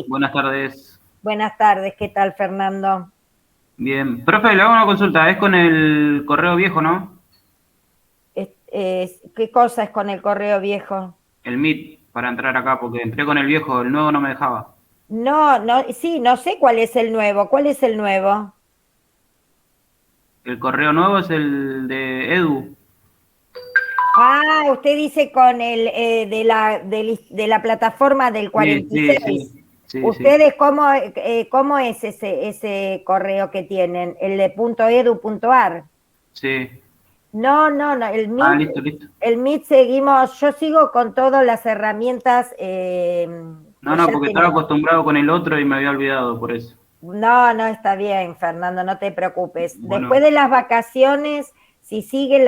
Buenas tardes. Buenas tardes, ¿qué tal, Fernando? Bien. Profe, le hago una consulta. Es con el correo viejo, ¿no? ¿Qué cosa es con el correo viejo? El Meet, para entrar acá, porque entré con el viejo, el nuevo no me dejaba. No, no, sí, no sé cuál es el nuevo. ¿Cuál es el nuevo? El correo nuevo es el de Edu. Ah, usted dice con el de la plataforma del Sí, sí, 46. sí. Sí, sí. ¿Ustedes cómo es ese correo que tienen? ¿El de .edu.ar? Sí. No, no, no, Ah, listo, listo. El Meet seguimos, yo sigo con todas las herramientas No, que no, ya porque estaba tenemos. acostumbrado con el otro y me había olvidado por eso. No, no está bien, Fernando, no te preocupes. Después Bueno, de las vacaciones, si sigue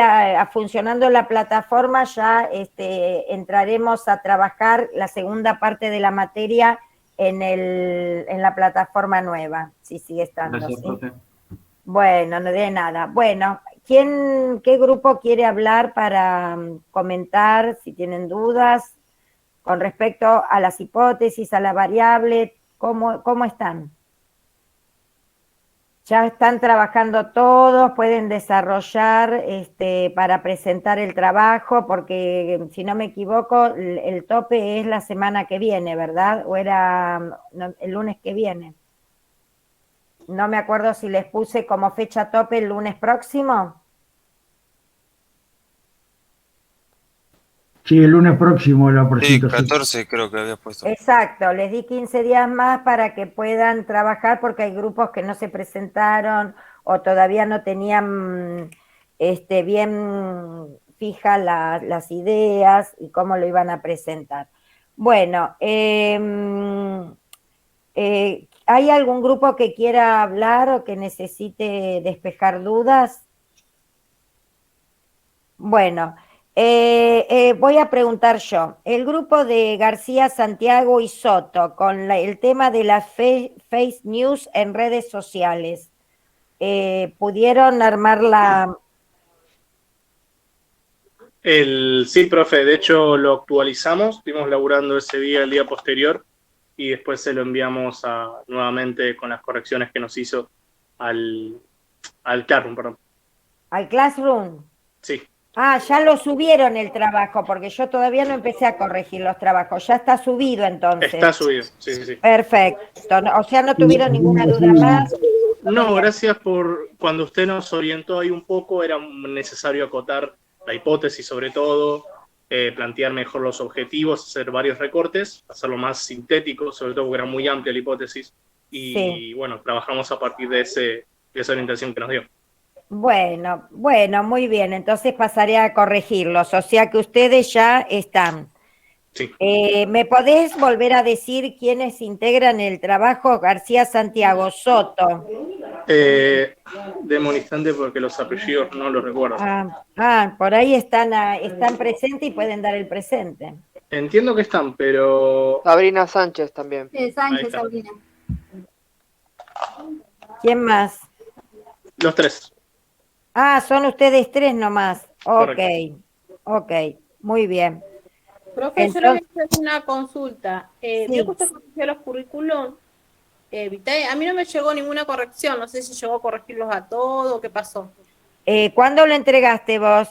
funcionando la plataforma, ya entraremos a trabajar la segunda parte de la materia en la plataforma nueva, si sigue estando, gracias, ¿sí? profe. Bueno, no de nada. Bueno, qué grupo quiere hablar para comentar si tienen dudas con respecto a las hipótesis, a la variable? ¿Cómo están? Ya están trabajando todos, pueden desarrollar para presentar el trabajo, porque si no me equivoco, el tope es la semana que viene, ¿verdad? ¿O era no, el lunes que viene? No me acuerdo si les puse como fecha tope el lunes próximo. Sí, el lunes próximo la Sí, presentación. 14 creo que había puesto. Exacto, les di 15 días más para que puedan trabajar, porque hay grupos que no se presentaron o todavía no tenían bien fijas las ideas y cómo lo iban a presentar. Bueno, ¿hay algún grupo que quiera hablar o que necesite despejar dudas? Bueno, voy a preguntar yo. El grupo de García, Santiago y Soto con el tema de la fake news en redes sociales, ¿pudieron armar la... Sí, profe, de hecho lo actualizamos, estuvimos laburando ese día, el día posterior, y después se lo enviamos nuevamente con las correcciones que nos hizo al, al Classroom, perdón. al Classroom? Sí, Ah, ya lo subieron el trabajo, porque yo todavía no empecé a corregir los trabajos. Ya está subido entonces. está subido, sí, sí, sí. Perfecto. O sea, no Sí, tuvieron ninguna sí, duda más. Todo No, bien. gracias por cuando usted nos orientó ahí un poco, era necesario acotar la hipótesis sobre todo, plantear mejor los objetivos, hacer varios recortes, hacerlo más sintético, sobre todo porque era muy amplia la hipótesis, Sí. y bueno, trabajamos a partir de esa orientación que nos dio. Bueno, bueno, muy bien. Entonces pasaré a corregirlos. O sea que ustedes ya están. Sí. ¿Me podés volver a decir quiénes integran el trabajo? García, Santiago, Soto. Deme un instante porque los apellidos no los recuerdo. Por ahí están presentes y pueden dar el presente. Entiendo que están, pero Sabrina Sánchez también. ahí Sánchez, está. Sabrina. ¿Quién más? Los tres, Son ustedes tres nomás. Ok, correcto. ok, muy bien. Profe, yo le voy Entonces, a hacer una consulta. Vio que sí. usted corrigió los currículum. A mí no me llegó ninguna corrección. No sé si llegó a corregirlos a todos o qué pasó. ¿Cuándo lo entregaste vos?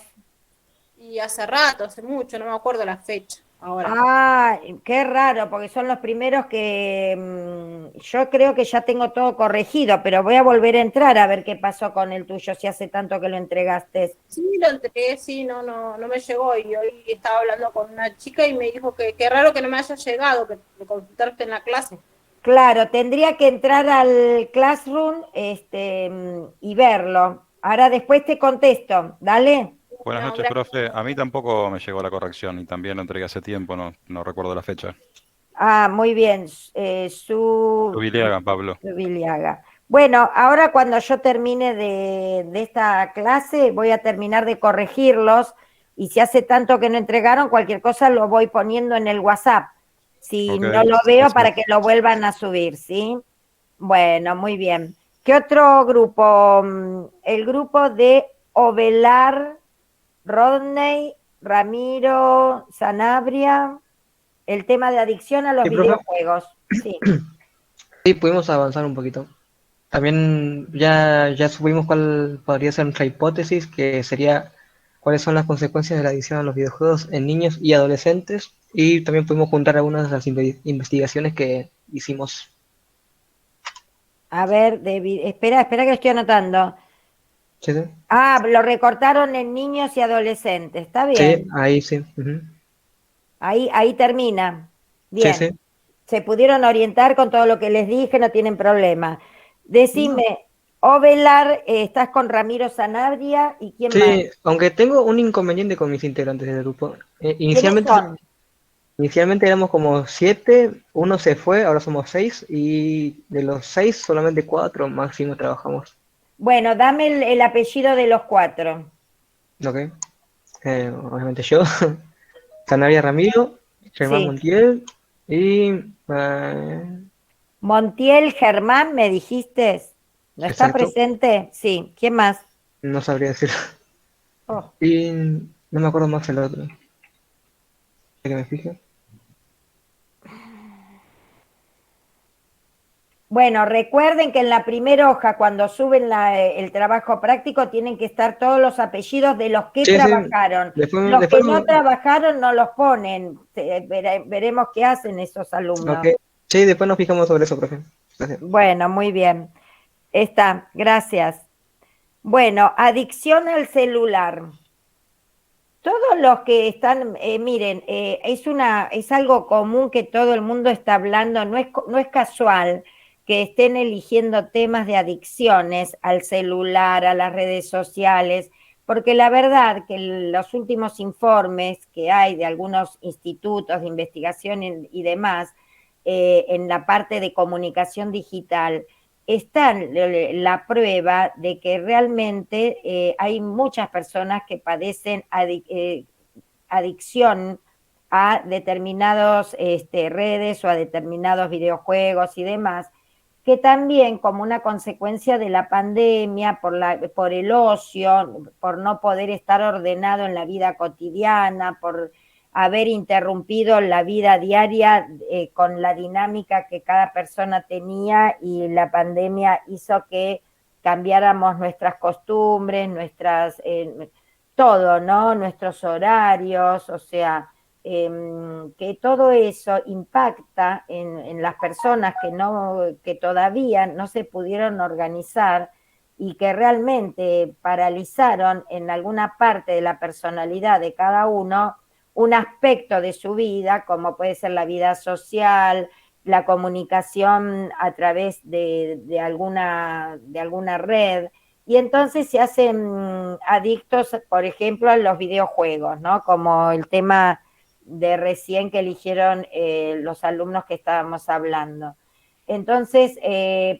Y hace rato, hace mucho, no me acuerdo la fecha ahora. Qué raro, porque son los primeros que yo creo que ya tengo todo corregido, pero voy a volver a entrar a ver qué pasó con el tuyo, si hace tanto que lo entregaste. Sí, lo entregué, sí, no me llegó. Y hoy estaba hablando con una chica y me dijo que qué raro que no me haya llegado, que lo consultaste en la clase. Claro, tendría que entrar al Classroom y verlo. Ahora después te contesto, dale. Buenas No, noches, gracias. profe. A mí tampoco me llegó la corrección y también lo entregué hace tiempo, no recuerdo la fecha. Muy bien, Jubiliaga, Pablo. Viliaga. Bueno, ahora cuando yo termine de esta clase, voy a terminar de corregirlos y si hace tanto que no entregaron, cualquier cosa lo voy poniendo en el WhatsApp. Si Ok, no lo veo, para que gracias. lo vuelvan a subir, ¿sí? Bueno, muy bien. ¿Qué otro grupo? El grupo de Ovelar, Rodney, Ramiro, Sanabria. el tema de adicción a los Sí, profe. videojuegos. Sí. Sí, pudimos avanzar un poquito. También ya supimos cuál podría ser nuestra hipótesis, que sería cuáles son las consecuencias de la adicción a los videojuegos en niños y adolescentes. Y también pudimos juntar algunas de las investigaciones que hicimos. A ver, espera que estoy anotando. Sí, sí. Ah, lo recortaron en niños y adolescentes. Está Sí, bien. ahí sí. Ujú. Ahí termina. Sí, Bien. sí. Se pudieron orientar con todo lo que les dije, no tienen problema. No. Decime, Ovelar, estás con Ramiro Sanabria y quién más. Sí, aunque tengo un inconveniente con mis integrantes del grupo. ¿Quiénes son? Inicialmente éramos como 7, uno se fue, ahora somos 6 y de los 6 solamente 4 máximo trabajamos. Bueno, dame el apellido de los 4. ¿Ok? Obviamente yo, Sanabria Ramiro, Germán Sí. Montiel y... eh, Montiel Germán, ¿me dijiste? ¿No está exacto, presente? Sí. ¿Quién más? no sabría decir. Oh. Y no me acuerdo más el otro. Que me fije. Bueno, recuerden que en la primera hoja, cuando suben el trabajo práctico, tienen que estar todos los apellidos de los que Sí, sí, trabajaron. después, Los que después, no trabajaron no los ponen. Veremos qué hacen esos ok. alumnos. Sí, después nos fijamos sobre eso, profe. Gracias. Bueno, muy bien. Está, gracias. Bueno, adicción al celular. Todos los que están, miren, es algo común que todo el mundo está hablando, no es casual que estén eligiendo temas de adicciones al celular, a las redes sociales, porque la verdad que los últimos informes que hay de algunos institutos de investigación y demás, en la parte de comunicación digital, está la prueba de que realmente hay muchas personas que padecen adicción a determinadas redes o a determinados videojuegos y demás, que también como una consecuencia de la pandemia, por el ocio, por no poder estar ordenado en la vida cotidiana, por haber interrumpido la vida diaria con la dinámica que cada persona tenía, y la pandemia hizo que cambiáramos nuestras costumbres, todo, ¿no? Nuestros horarios, o sea, que todo eso impacta en las personas que todavía no se pudieron organizar y que realmente paralizaron en alguna parte de la personalidad de cada uno un aspecto de su vida, como puede ser la vida social, la comunicación a través de alguna red, y entonces se hacen adictos, por ejemplo, a los videojuegos, ¿no? Como el tema de recién que eligieron los alumnos que estábamos hablando. Entonces,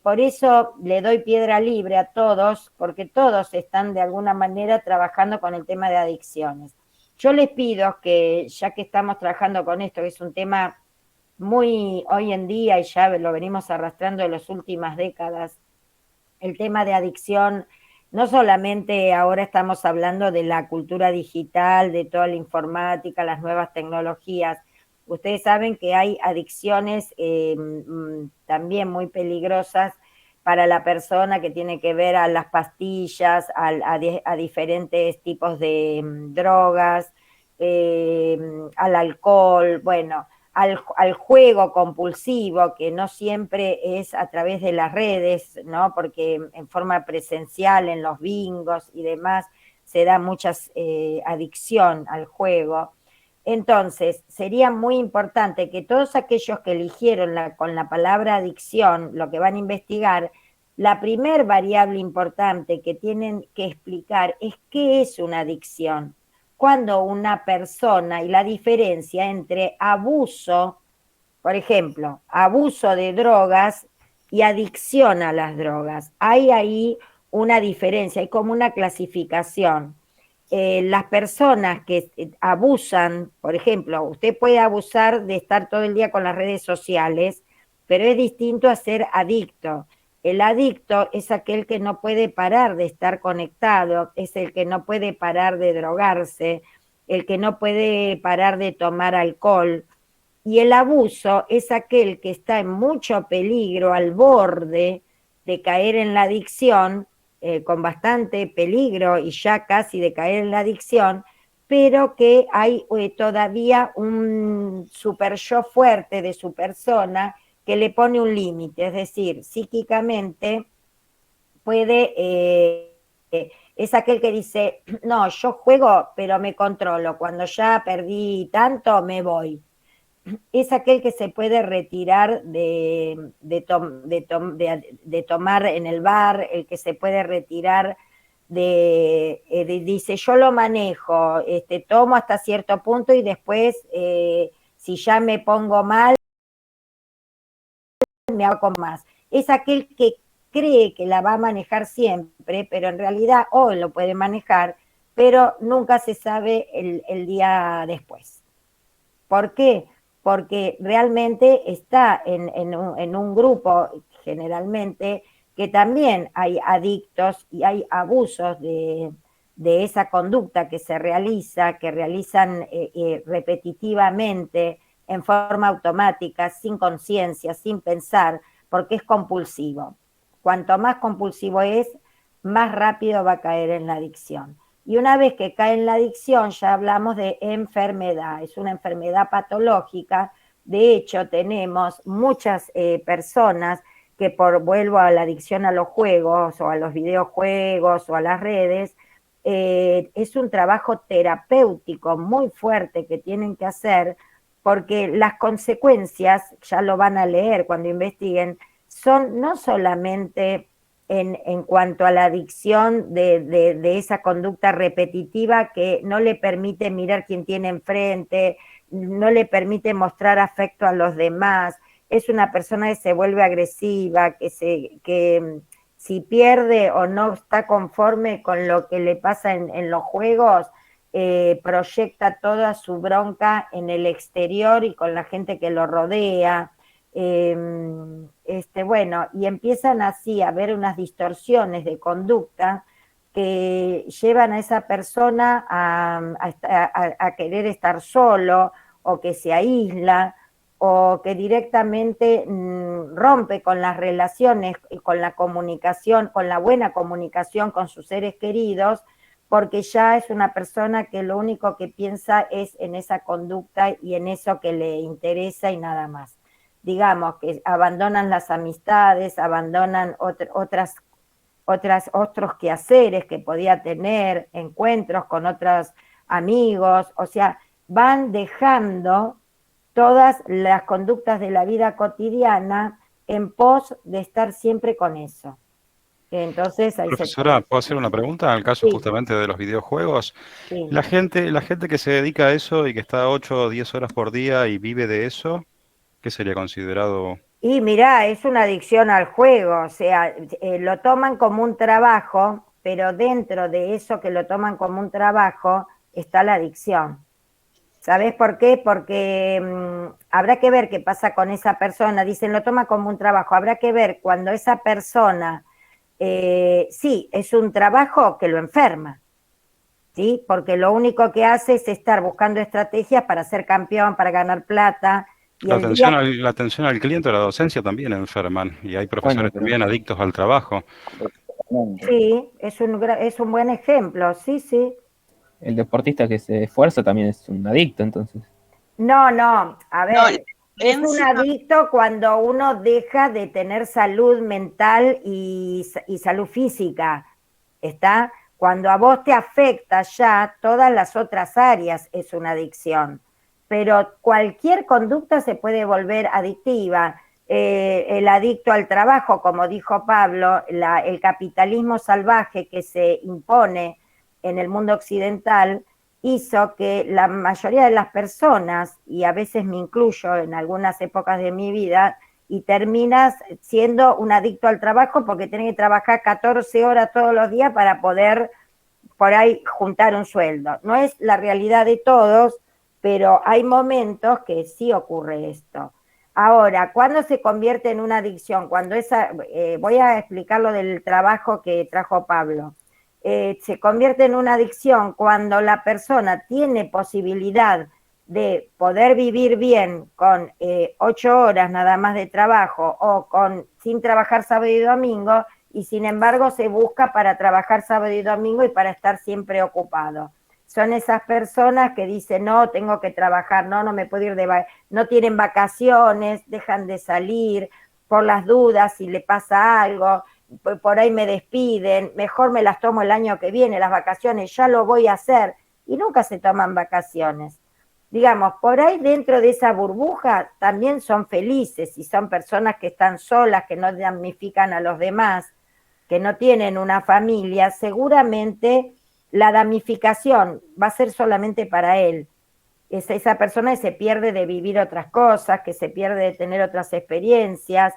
por eso le doy piedra libre a todos, porque todos están de alguna manera trabajando con el tema de adicciones. Yo les pido que, ya que estamos trabajando con esto, que es un tema muy hoy en día y ya lo venimos arrastrando en las últimas décadas, el tema de adicción, no solamente ahora estamos hablando de la cultura digital, de toda la informática, las nuevas tecnologías. Ustedes saben que hay adicciones también muy peligrosas para la persona, que tiene que ver a las pastillas, a diferentes tipos de drogas, al alcohol, bueno, al juego compulsivo, que no siempre es a través de las redes, ¿no? Porque en forma presencial, en los bingos y demás, se da mucha adicción al juego. Entonces, sería muy importante que todos aquellos que eligieron con la palabra adicción, lo que van a investigar, la primer variable importante que tienen que explicar es qué es una adicción. Cuando una persona, y la diferencia entre abuso, por ejemplo, abuso de drogas y adicción a las drogas, hay ahí una diferencia, hay como una clasificación. Las personas que abusan, por ejemplo, usted puede abusar de estar todo el día con las redes sociales, pero es distinto a ser adicto. El adicto es aquel que no puede parar de estar conectado, es el que no puede parar de drogarse, el que no puede parar de tomar alcohol. Y el abuso es aquel que está en mucho peligro, al borde de caer en la adicción, con bastante peligro y ya casi de caer en la adicción, pero que hay todavía un super yo fuerte de su persona que le pone un límite, es decir, psíquicamente puede, es aquel que dice, no, yo juego, pero me controlo, cuando ya perdí tanto, me voy. Es aquel que se puede retirar de tomar en el bar, el que se puede retirar dice, yo lo manejo, tomo hasta cierto punto y después, si ya me pongo mal, me hago con más. Es aquel que cree que la va a manejar siempre, pero en realidad hoy lo puede manejar, pero nunca se sabe el día después. ¿Por qué? Porque realmente está en un grupo, generalmente, que también hay adictos y hay abusos de esa conducta que se realiza, que realizan repetitivamente, en forma automática, sin conciencia, sin pensar, porque es compulsivo. Cuanto más compulsivo es, más rápido va a caer en la adicción. Y una vez que cae en la adicción, ya hablamos de enfermedad, es una enfermedad patológica. De hecho, tenemos muchas personas que vuelvo a la adicción a los juegos, o a los videojuegos, o a las redes, es un trabajo terapéutico muy fuerte que tienen que hacer, porque las consecuencias, ya lo van a leer cuando investiguen, son no solamente en cuanto a la adicción de esa conducta repetitiva que no le permite mirar quién tiene enfrente, no le permite mostrar afecto a los demás, es una persona que se vuelve agresiva, que si pierde o no está conforme con lo que le pasa en los juegos, proyecta toda su bronca en el exterior y con la gente que lo rodea. Bueno, y empiezan así a haber unas distorsiones de conducta que llevan a esa persona a querer estar solo, o que se aísla, o que directamente rompe con las relaciones, con la comunicación, con la buena comunicación con sus seres queridos, porque ya es una persona que lo único que piensa es en esa conducta y en eso que le interesa y nada más. Digamos que abandonan las amistades, abandonan otros quehaceres que podía tener, encuentros con otros amigos, o sea, van dejando todas las conductas de la vida cotidiana en pos de estar siempre con eso. Entonces, ahí Profesora, ¿puedo hacer una pregunta? En el caso sí, justamente de los videojuegos, sí. la gente que se dedica a eso y que está 8 o 10 horas por día y vive de eso, ¿qué sería considerado? Y mirá, es una adicción al juego, o sea, lo toman como un trabajo, pero dentro de eso que lo toman como un trabajo está la adicción. ¿Sabés por qué? Porque habrá que ver qué pasa con esa persona. Dicen, lo toma como un trabajo. Habrá que ver cuando esa persona, sí, es un trabajo que lo enferma, ¿sí? Porque lo único que hace es estar buscando estrategias para ser campeón, para ganar plata, y el día... La atención al cliente o la docencia también enferman y hay Bueno, profesores pero también adictos al trabajo. exactamente. Sí, es un buen ejemplo, sí, sí. El deportista que se esfuerza también es un adicto, entonces. No, no, a No, la ver, es un diferencia, adicto cuando uno deja de tener salud mental y salud física, ¿está? Cuando a vos te afecta ya todas las otras áreas es una adicción, pero cualquier conducta se puede volver adictiva. El adicto al trabajo, como dijo Pablo, el capitalismo salvaje que se impone en el mundo occidental, hizo que la mayoría de las personas, y a veces me incluyo en algunas épocas de mi vida, y terminas siendo un adicto al trabajo porque tenés que trabajar 14 horas todos los días para poder por ahí juntar un sueldo. No es la realidad de todos, pero hay momentos que sí ocurre esto. Ahora, ¿cuándo se convierte en una adicción? Cuando voy a explicar lo del trabajo que trajo Pablo. Se convierte en una adicción cuando la persona tiene posibilidad de poder vivir bien con 8 horas nada más de trabajo o sin trabajar sábado y domingo, y sin embargo se busca para trabajar sábado y domingo y para estar siempre ocupado. Son esas personas que dicen, no, tengo que trabajar, no me puedo ir no tienen vacaciones, dejan de salir por las dudas, si le pasa algo, por ahí me despiden, mejor me las tomo el año que viene, las vacaciones, ya lo voy a hacer, y nunca se toman vacaciones. Digamos, por ahí dentro de esa burbuja también son felices y son personas que están solas, que no damnifican a los demás, que no tienen una familia. Seguramente la damnificación va a ser solamente para él. Es esa persona que se pierde de vivir otras cosas, que se pierde de tener otras experiencias,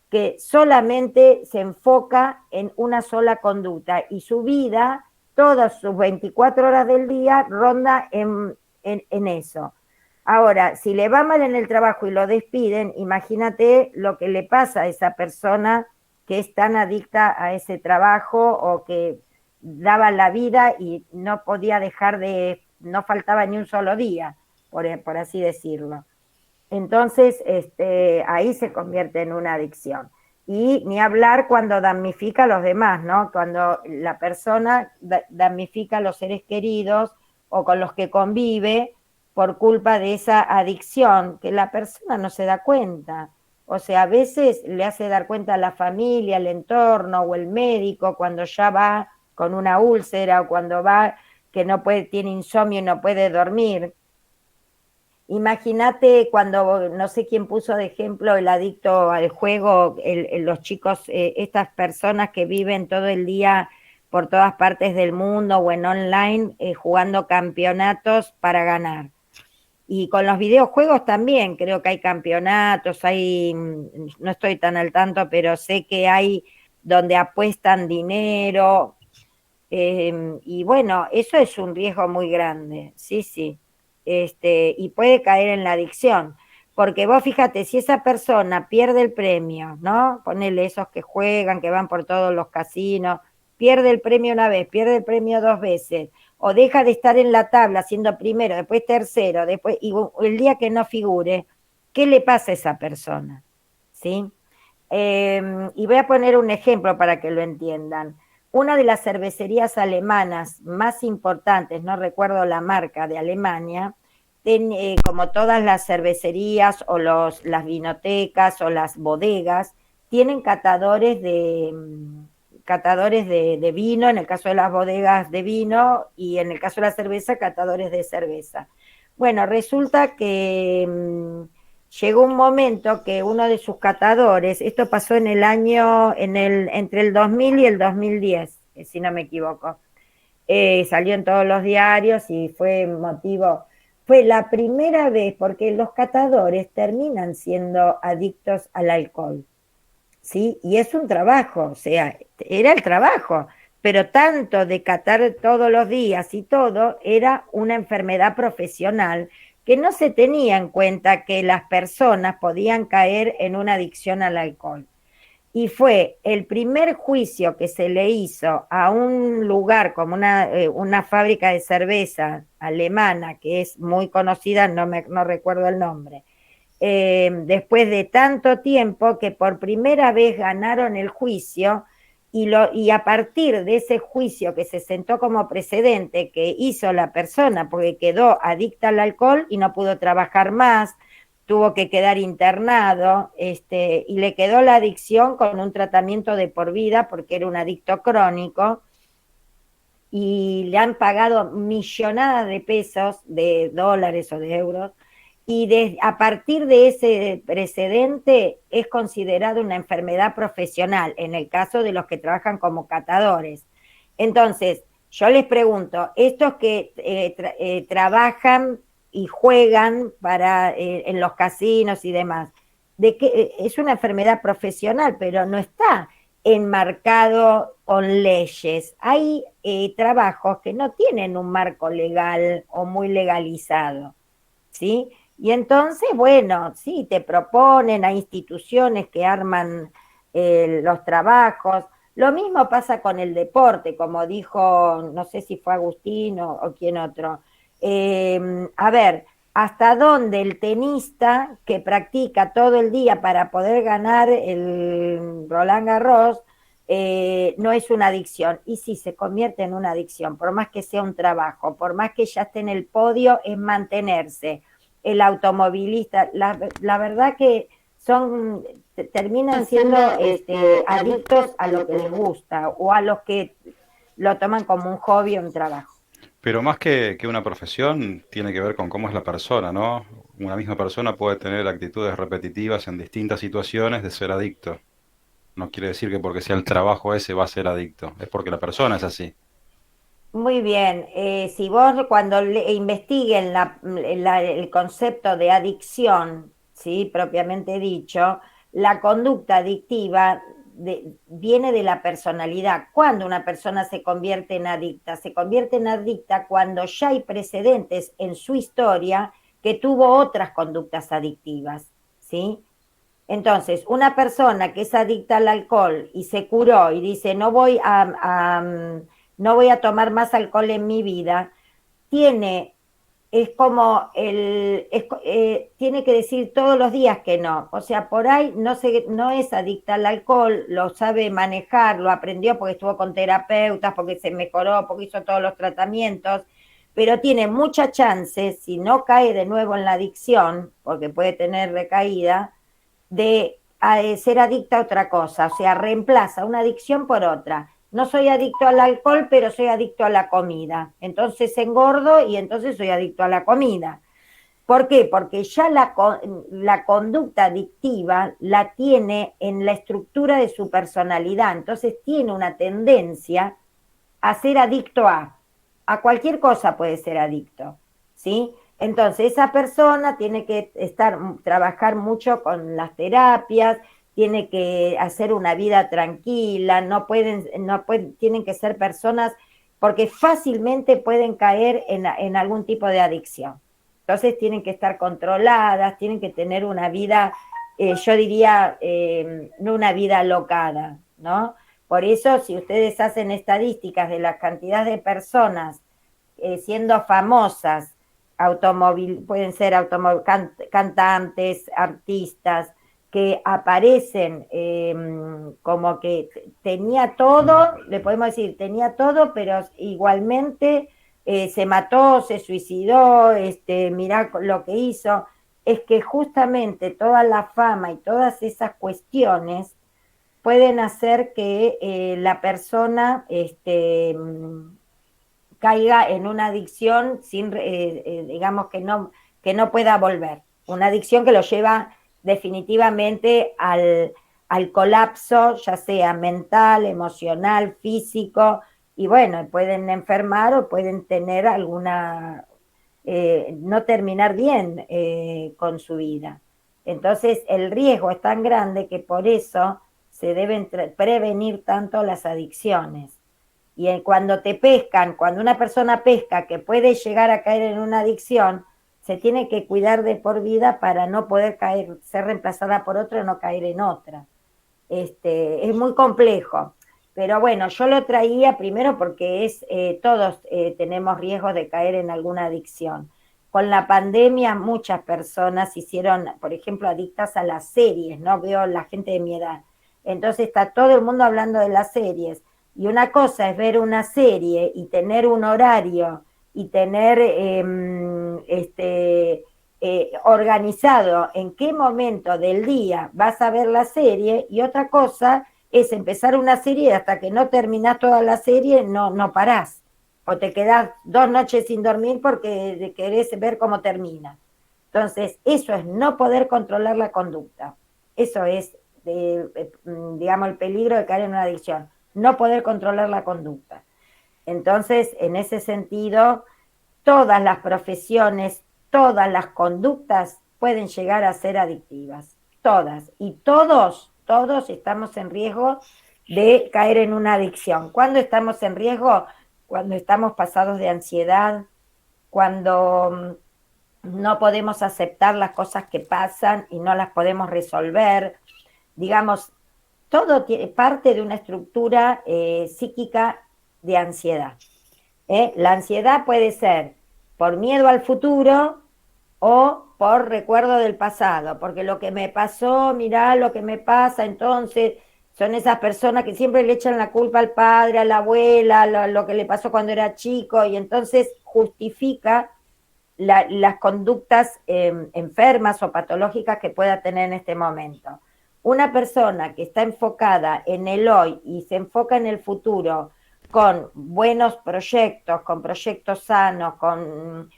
que solamente se enfoca en una sola conducta y su vida, todas sus 24 horas del día, ronda en eso. Ahora, si le va mal en el trabajo y lo despiden, imagínate lo que le pasa a esa persona que es tan adicta a ese trabajo o que daba la vida y no podía no faltaba ni un solo día, por así decirlo. Entonces, ahí se convierte en una adicción. Y ni hablar cuando damnifica a los demás, ¿no? Cuando la persona damnifica a los seres queridos o con los que convive por culpa de esa adicción, que la persona no se da cuenta. O sea, a veces le hace dar cuenta a la familia, el entorno o el médico cuando ya va con una úlcera o cuando va que tiene insomnio y no puede dormir. Imagínate cuando, no sé quién puso de ejemplo el adicto al juego, los chicos, estas personas que viven todo el día por todas partes del mundo o en online jugando campeonatos para ganar. Y con los videojuegos también, creo que hay campeonatos, no estoy tan al tanto, pero sé que hay donde apuestan dinero, y bueno, eso es un riesgo muy grande, sí. Y puede caer en la adicción, porque vos fíjate, si esa persona pierde el premio, ¿no? Ponele esos que juegan, que van por todos los casinos, pierde el premio una vez, pierde el premio 2 veces, o deja de estar en la tabla siendo primero, después tercero, y el día que no figure, ¿qué le pasa a esa persona? ¿Sí? Y voy a poner un ejemplo para que lo entiendan. Una de las cervecerías alemanas más importantes, no recuerdo la marca de Alemania, como todas las cervecerías o las vinotecas o las bodegas, tienen catadores de vino, en el caso de las bodegas de vino, y en el caso de la cerveza, catadores de cerveza. Bueno, resulta que llegó un momento que uno de sus catadores, esto pasó en el año, entre el 2000 y el 2010, si no me equivoco, salió en todos los diarios y fue la primera vez, porque los catadores terminan siendo adictos al alcohol, ¿sí? Y es un trabajo, o sea, era el trabajo, pero tanto de catar todos los días y todo, era una enfermedad profesional que no se tenía en cuenta que las personas podían caer en una adicción al alcohol. Y fue el primer juicio que se le hizo a un lugar como una fábrica de cerveza alemana, que es muy conocida, no recuerdo el nombre, después de tanto tiempo que por primera vez ganaron el juicio, y a partir de ese juicio que se sentó como precedente que hizo la persona, porque quedó adicta al alcohol y no pudo trabajar más, tuvo que quedar internado, y le quedó la adicción con un tratamiento de por vida porque era un adicto crónico, y le han pagado millonadas de pesos, de dólares o de euros, y a partir de ese precedente es considerado una enfermedad profesional, en el caso de los que trabajan como catadores. Entonces, yo les pregunto, estos que trabajan y juegan en los casinos y demás, es una enfermedad profesional, pero no está enmarcado con leyes. Hay trabajos que no tienen un marco legal o muy legalizado, ¿sí? Y entonces, bueno, sí, te proponen a instituciones que arman los trabajos. Lo mismo pasa con el deporte, como dijo, no sé si fue Agustín o quién otro. A ver, hasta dónde el tenista que practica todo el día para poder ganar el Roland Garros no es una adicción. Y sí, se convierte en una adicción, por más que sea un trabajo, por más que ya esté en el podio, es mantenerse. El automovilista, la verdad que terminan siendo adictos a lo que les gusta o a los que lo toman como un hobby o un trabajo. Pero más que una profesión, tiene que ver con cómo es la persona, ¿no? Una misma persona puede tener actitudes repetitivas en distintas situaciones de ser adicto. No quiere decir que porque sea el trabajo ese va a ser adicto, es porque la persona es así. Muy bien, si vos cuando investiguen el concepto de adicción, ¿sí? Propiamente dicho, la conducta adictiva viene de la personalidad. ¿Cuándo una persona se convierte en adicta? Se convierte en adicta cuando ya hay precedentes en su historia que tuvo otras conductas adictivas, ¿sí? Entonces, una persona que es adicta al alcohol y se curó y dice no voy a tomar más alcohol en mi vida, es como tiene que decir todos los días que no. O sea, por ahí no es adicta al alcohol, lo sabe manejar, lo aprendió porque estuvo con terapeutas, porque se mejoró, porque hizo todos los tratamientos, pero tiene muchas chances, si no cae de nuevo en la adicción, porque puede tener recaída, de ser adicta a otra cosa, o sea, reemplaza una adicción por otra. No soy adicto al alcohol, pero soy adicto a la comida. Entonces engordo y entonces soy adicto a la comida. ¿Por qué? Porque ya la conducta adictiva la tiene en la estructura de su personalidad. Entonces tiene una tendencia a ser adicto a cualquier cosa puede ser adicto, ¿sí? Entonces esa persona tiene que trabajar mucho con las terapias, tiene que hacer una vida tranquila, tienen que ser personas, porque fácilmente pueden caer en algún tipo de adicción. Entonces tienen que estar controladas, tienen que tener una vida, yo diría, no una vida alocada, ¿no? Por eso, si ustedes hacen estadísticas de la cantidad de personas siendo famosas, pueden ser cantantes, artistas, que aparecen como que tenía todo, le podemos decir, tenía todo, pero igualmente se mató, se suicidó, mirá lo que hizo, es que justamente toda la fama y todas esas cuestiones pueden hacer que la persona caiga en una adicción sin, digamos, que no pueda volver. Una adicción que lo lleva definitivamente al colapso, ya sea mental, emocional, físico, y bueno, pueden enfermar o pueden tener no terminar bien con su vida. Entonces, el riesgo es tan grande que por eso se deben prevenir tanto las adicciones. Y cuando cuando una persona pesca que puede llegar a caer en una adicción, se tiene que cuidar de por vida para no poder ser reemplazada por otra o no caer en otra. Es muy complejo, pero bueno, yo lo traía primero porque todos tenemos riesgo de caer en alguna adicción. Con la pandemia muchas personas se hicieron, por ejemplo, adictas a las series, ¿no? Veo la gente de mi edad. Entonces está todo el mundo hablando de las series. Y una cosa es ver una serie y tener un horario y tener organizado en qué momento del día vas a ver la serie, y otra cosa es empezar una serie y hasta que no terminás toda la serie no parás. O te quedás 2 noches sin dormir porque querés ver cómo termina. Entonces, eso es no poder controlar la conducta. Eso es, digamos, el peligro de caer en una adicción. No poder controlar la conducta. Entonces, en ese sentido, todas las profesiones, todas las conductas pueden llegar a ser adictivas. Todas. Y todos estamos en riesgo de caer en una adicción. ¿Cuándo estamos en riesgo? Cuando estamos pasados de ansiedad, cuando no podemos aceptar las cosas que pasan y no las podemos resolver. Digamos, todo tiene parte de una estructura psíquica de ansiedad. La ansiedad puede ser por miedo al futuro, o por recuerdo del pasado, porque lo que me pasó, mirá lo que me pasa, entonces son esas personas que siempre le echan la culpa al padre, a la abuela, lo que le pasó cuando era chico, y entonces justifica las conductas enfermas o patológicas que pueda tener en este momento. Una persona que está enfocada en el hoy y se enfoca en el futuro con buenos proyectos, con proyectos sanos, con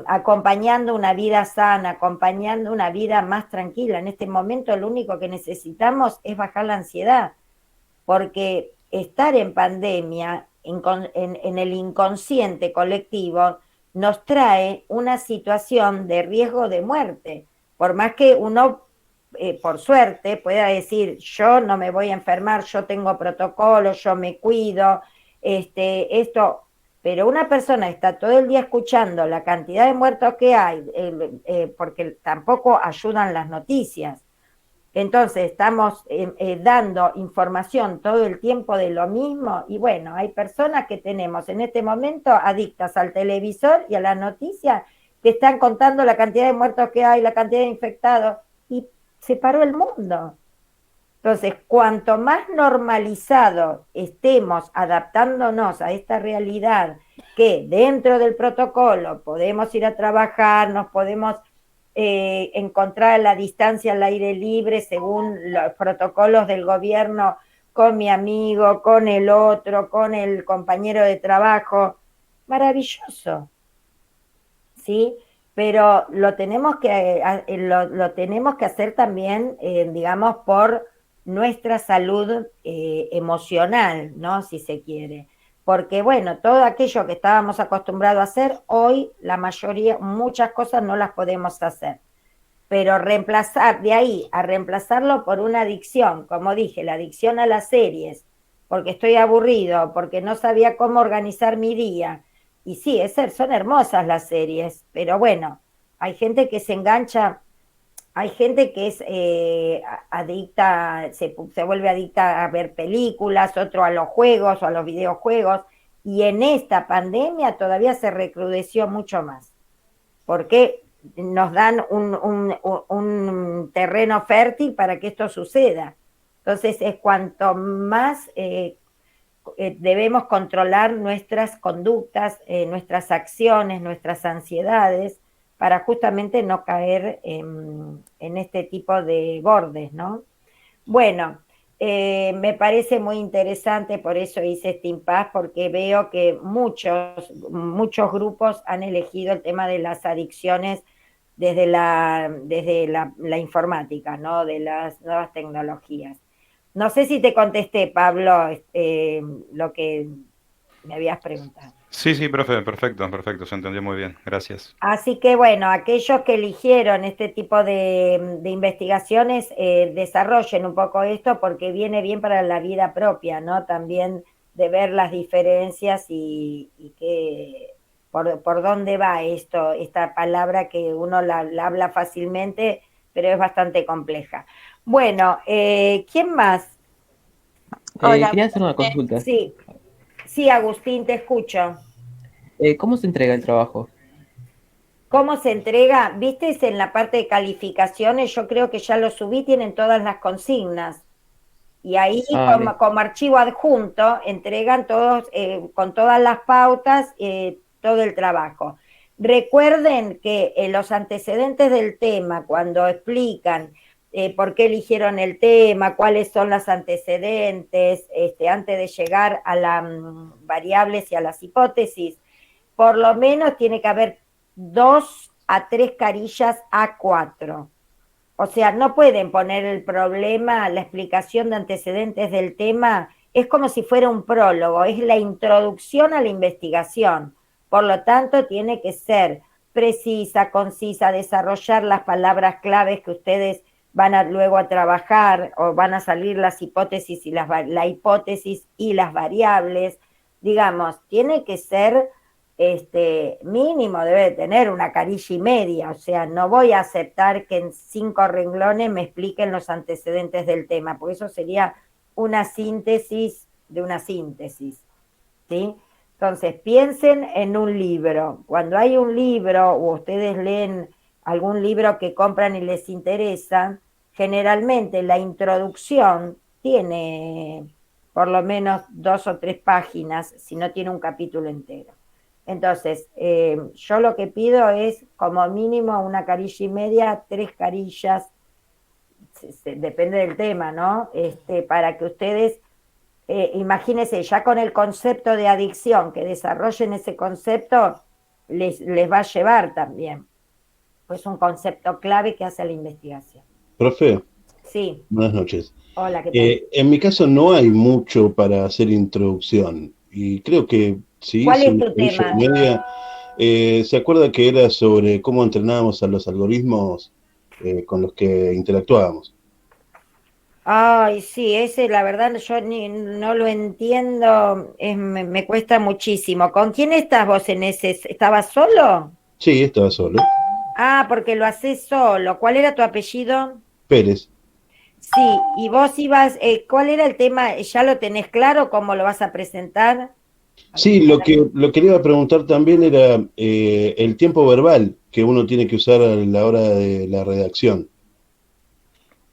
acompañando una vida sana, acompañando una vida más tranquila. En este momento lo único que necesitamos es bajar la ansiedad, porque estar en pandemia, en el inconsciente colectivo, nos trae una situación de riesgo de muerte. Por más que uno, por suerte, pueda decir, yo no me voy a enfermar, yo tengo protocolos, yo me cuido, esto, pero una persona está todo el día escuchando la cantidad de muertos que hay, porque tampoco ayudan las noticias. Entonces estamos dando información todo el tiempo de lo mismo y bueno, hay personas que tenemos en este momento adictas al televisor y a las noticias que están contando la cantidad de muertos que hay, la cantidad de infectados y se paró el mundo. Entonces, cuanto más normalizado estemos adaptándonos a esta realidad, que dentro del protocolo podemos ir a trabajar, nos podemos encontrar la distancia al aire libre según los protocolos del gobierno, con mi amigo, con el otro, con el compañero de trabajo, maravilloso, ¿sí? Pero lo tenemos que hacer también, digamos, por nuestra salud emocional, ¿no? Si se quiere. Porque, bueno, todo aquello que estábamos acostumbrados a hacer, hoy la mayoría, muchas cosas no las podemos hacer. Pero reemplazar, de ahí a reemplazarlo por una adicción, como dije, la adicción a las series, porque estoy aburrido, porque no sabía cómo organizar mi día. Y sí, son hermosas las series, pero bueno, hay gente que se engancha, hay gente que es adicta, se vuelve adicta a ver películas, otro a los juegos o a los videojuegos, y en esta pandemia todavía se recrudeció mucho más, porque nos dan un terreno fértil para que esto suceda. Entonces es cuanto más debemos controlar nuestras conductas, nuestras acciones, nuestras ansiedades, para justamente no caer en este tipo de bordes, ¿no? Bueno, me parece muy interesante, por eso hice este impasse, porque veo que muchos grupos han elegido el tema de las adicciones desde la informática, ¿no? De las nuevas tecnologías. No sé si te contesté, Pablo, lo que me habías preguntado. Sí, sí, profe, perfecto, perfecto, se entendió muy bien, gracias. Así que bueno, aquellos que eligieron este tipo de investigaciones, desarrollen un poco esto porque viene bien para la vida propia, ¿no? También de ver las diferencias y por dónde va esta palabra que uno la habla fácilmente, pero es bastante compleja. Bueno, ¿quién más? Hola, Quería hacer una consulta. Sí, sí, Agustín, te escucho. ¿Cómo se entrega el trabajo? ¿Cómo se entrega? ¿Viste? En la parte de calificaciones, yo creo que ya lo subí, tienen todas las consignas. Y ahí, Ah, como archivo adjunto, entregan todos, con todas las pautas, todo el trabajo. Recuerden que los antecedentes del tema, cuando explican por qué eligieron el tema, cuáles son los antecedentes, antes de llegar a las variables y a las hipótesis, por lo menos tiene que haber 2 a 3 carillas A4. O sea, no pueden poner el problema, la explicación de antecedentes del tema, es como si fuera un prólogo, es la introducción a la investigación. Por lo tanto, tiene que ser precisa, concisa, desarrollar las palabras claves que ustedes van luego a trabajar, o van a salir las hipótesis y la hipótesis y las variables. Digamos, tiene que ser mínimo, debe de tener una carilla y media, o sea, no voy a aceptar que en 5 renglones me expliquen los antecedentes del tema, porque eso sería una síntesis de una síntesis, ¿sí? Entonces, piensen en un libro. Cuando hay un libro o ustedes leen algún libro que compran y les interesa, generalmente la introducción tiene por lo menos 2 o 3 páginas, si no tiene un capítulo entero. Entonces, yo lo que pido es como mínimo 1,5 carilla, 3 carillas, depende del tema, ¿no? Para que ustedes, imagínense, ya con el concepto de adicción, que desarrollen ese concepto, les va a llevar también. Pues un concepto clave que hace la investigación. Profe, Sí, buenas noches. hola, ¿qué tal? En mi caso no hay mucho para hacer introducción y creo que sí, ¿Cuál si es una tu carilla tema? y media. ¿Se acuerda que era sobre cómo entrenábamos a los algoritmos con los que interactuábamos? Ay, sí, ese la verdad yo no lo entiendo, me cuesta muchísimo. ¿Con quién estás vos en ese? ¿Estabas solo? Sí, estaba solo. Ah, porque lo haces solo. ¿Cuál era tu apellido? Pérez. Sí, y vos ibas, ¿cuál era el tema? ¿Ya lo tenés claro cómo lo vas a presentar? Sí, lo que le iba a preguntar también era el tiempo verbal que uno tiene que usar a la hora de la redacción.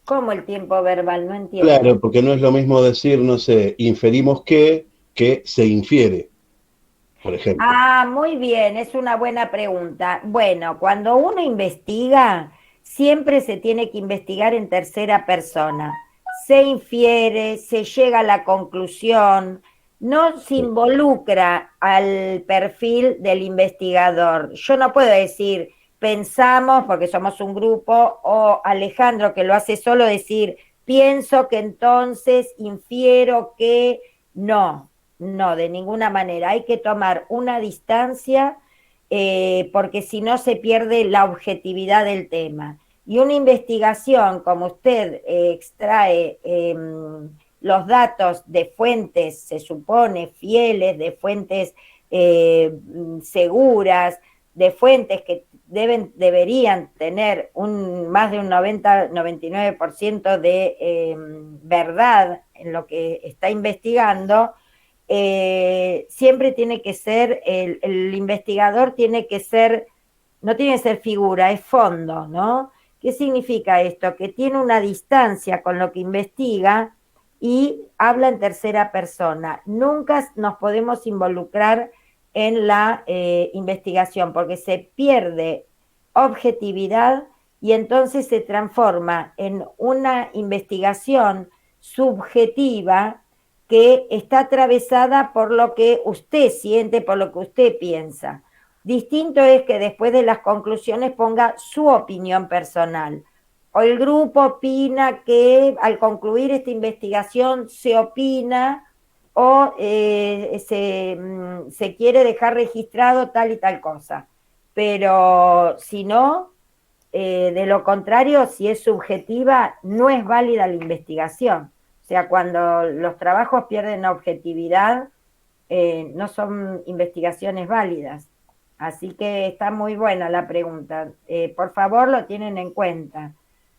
¿Cómo el tiempo verbal? No entiendo. Claro, porque no es lo mismo decir, no sé, inferimos que se infiere, por ejemplo. Ah, muy bien, es una buena pregunta. Bueno, cuando uno investiga, siempre se tiene que investigar en tercera persona. Se infiere, se llega a la conclusión, no se Sí. involucra al perfil del investigador. Yo no puedo decir, pensamos, porque somos un grupo, o Alejandro, que lo hace solo, decir, pienso que entonces infiero que no. No, de ninguna manera. Hay que tomar una distancia porque si no se pierde la objetividad del tema. Y una investigación, como usted extrae los datos de fuentes, se supone, fieles, de fuentes seguras, de fuentes que deberían tener más de un 99% de verdad en lo que está investigando, siempre tiene que ser, el investigador tiene que ser, no tiene que ser figura, es fondo, ¿no? ¿Qué significa esto? Que tiene una distancia con lo que investiga y habla en tercera persona. Nunca nos podemos involucrar en la investigación porque se pierde objetividad y entonces se transforma en una investigación subjetiva que está atravesada por lo que usted siente, por lo que usted piensa. Distinto es que después de las conclusiones ponga su opinión personal. O el grupo opina que al concluir esta investigación se opina o se quiere dejar registrado tal y tal cosa. Pero si no, de lo contrario, si es subjetiva, no es válida la investigación. O sea, cuando los trabajos pierden objetividad, no son investigaciones válidas. Así que está muy buena la pregunta. Por favor, lo tienen en cuenta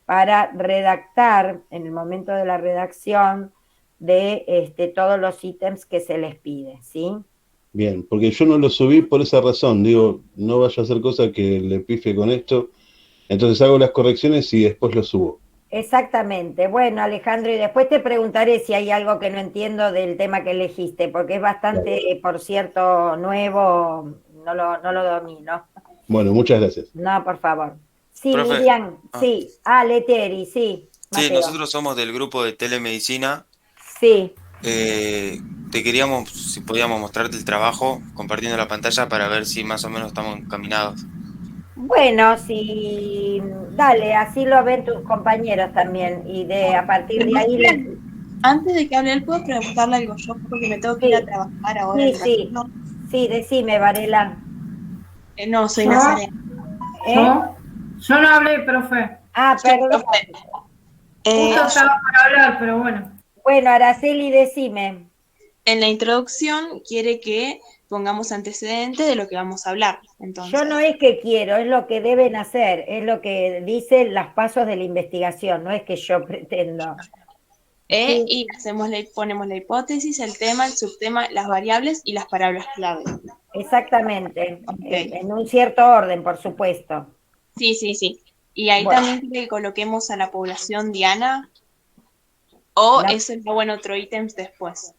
para redactar, en el momento de la redacción, de todos los ítems que se les pide, ¿sí? Bien, porque yo no lo subí por esa razón. Digo, no vaya a hacer cosa que le pifie con esto. Entonces hago las correcciones y después lo subo. Exactamente. Bueno, Alejandro, y después te preguntaré si hay algo que no entiendo del tema que elegiste, porque es Claro. bastante, por cierto, nuevo, no lo domino. Bueno, muchas gracias. No, por favor. Sí, Profe, Miriam, sí. Leteri, sí. sí, Mateo. nosotros somos del grupo de telemedicina. Sí. Te queríamos, si podíamos mostrarte el trabajo compartiendo la pantalla para ver si más o menos estamos encaminados. Bueno, sí, dale, así lo ven tus compañeros también, y a partir de ahí... Antes de que hable él, ¿puedo preguntarle algo yo? Porque me tengo que ir a trabajar ahora. Sí, decime, Varela. No, soy Nazarena. Yo no hablé, profe. Perdón. Justo estaba para hablar, pero bueno. Bueno, Araceli, decime. En la introducción quiere que pongamos antecedentes de lo que vamos a hablar. Entonces, yo no es que quiero, es lo que deben hacer, es lo que dicen los pasos de la investigación, no es que yo pretendo. Sí. Y ponemos la hipótesis, el tema, el subtema, las variables y las palabras clave. Exactamente, Ok. en un cierto orden, por supuesto. Sí. Y ahí Bueno. también quiere que coloquemos a la población diana, o eso es bueno otro ítem después.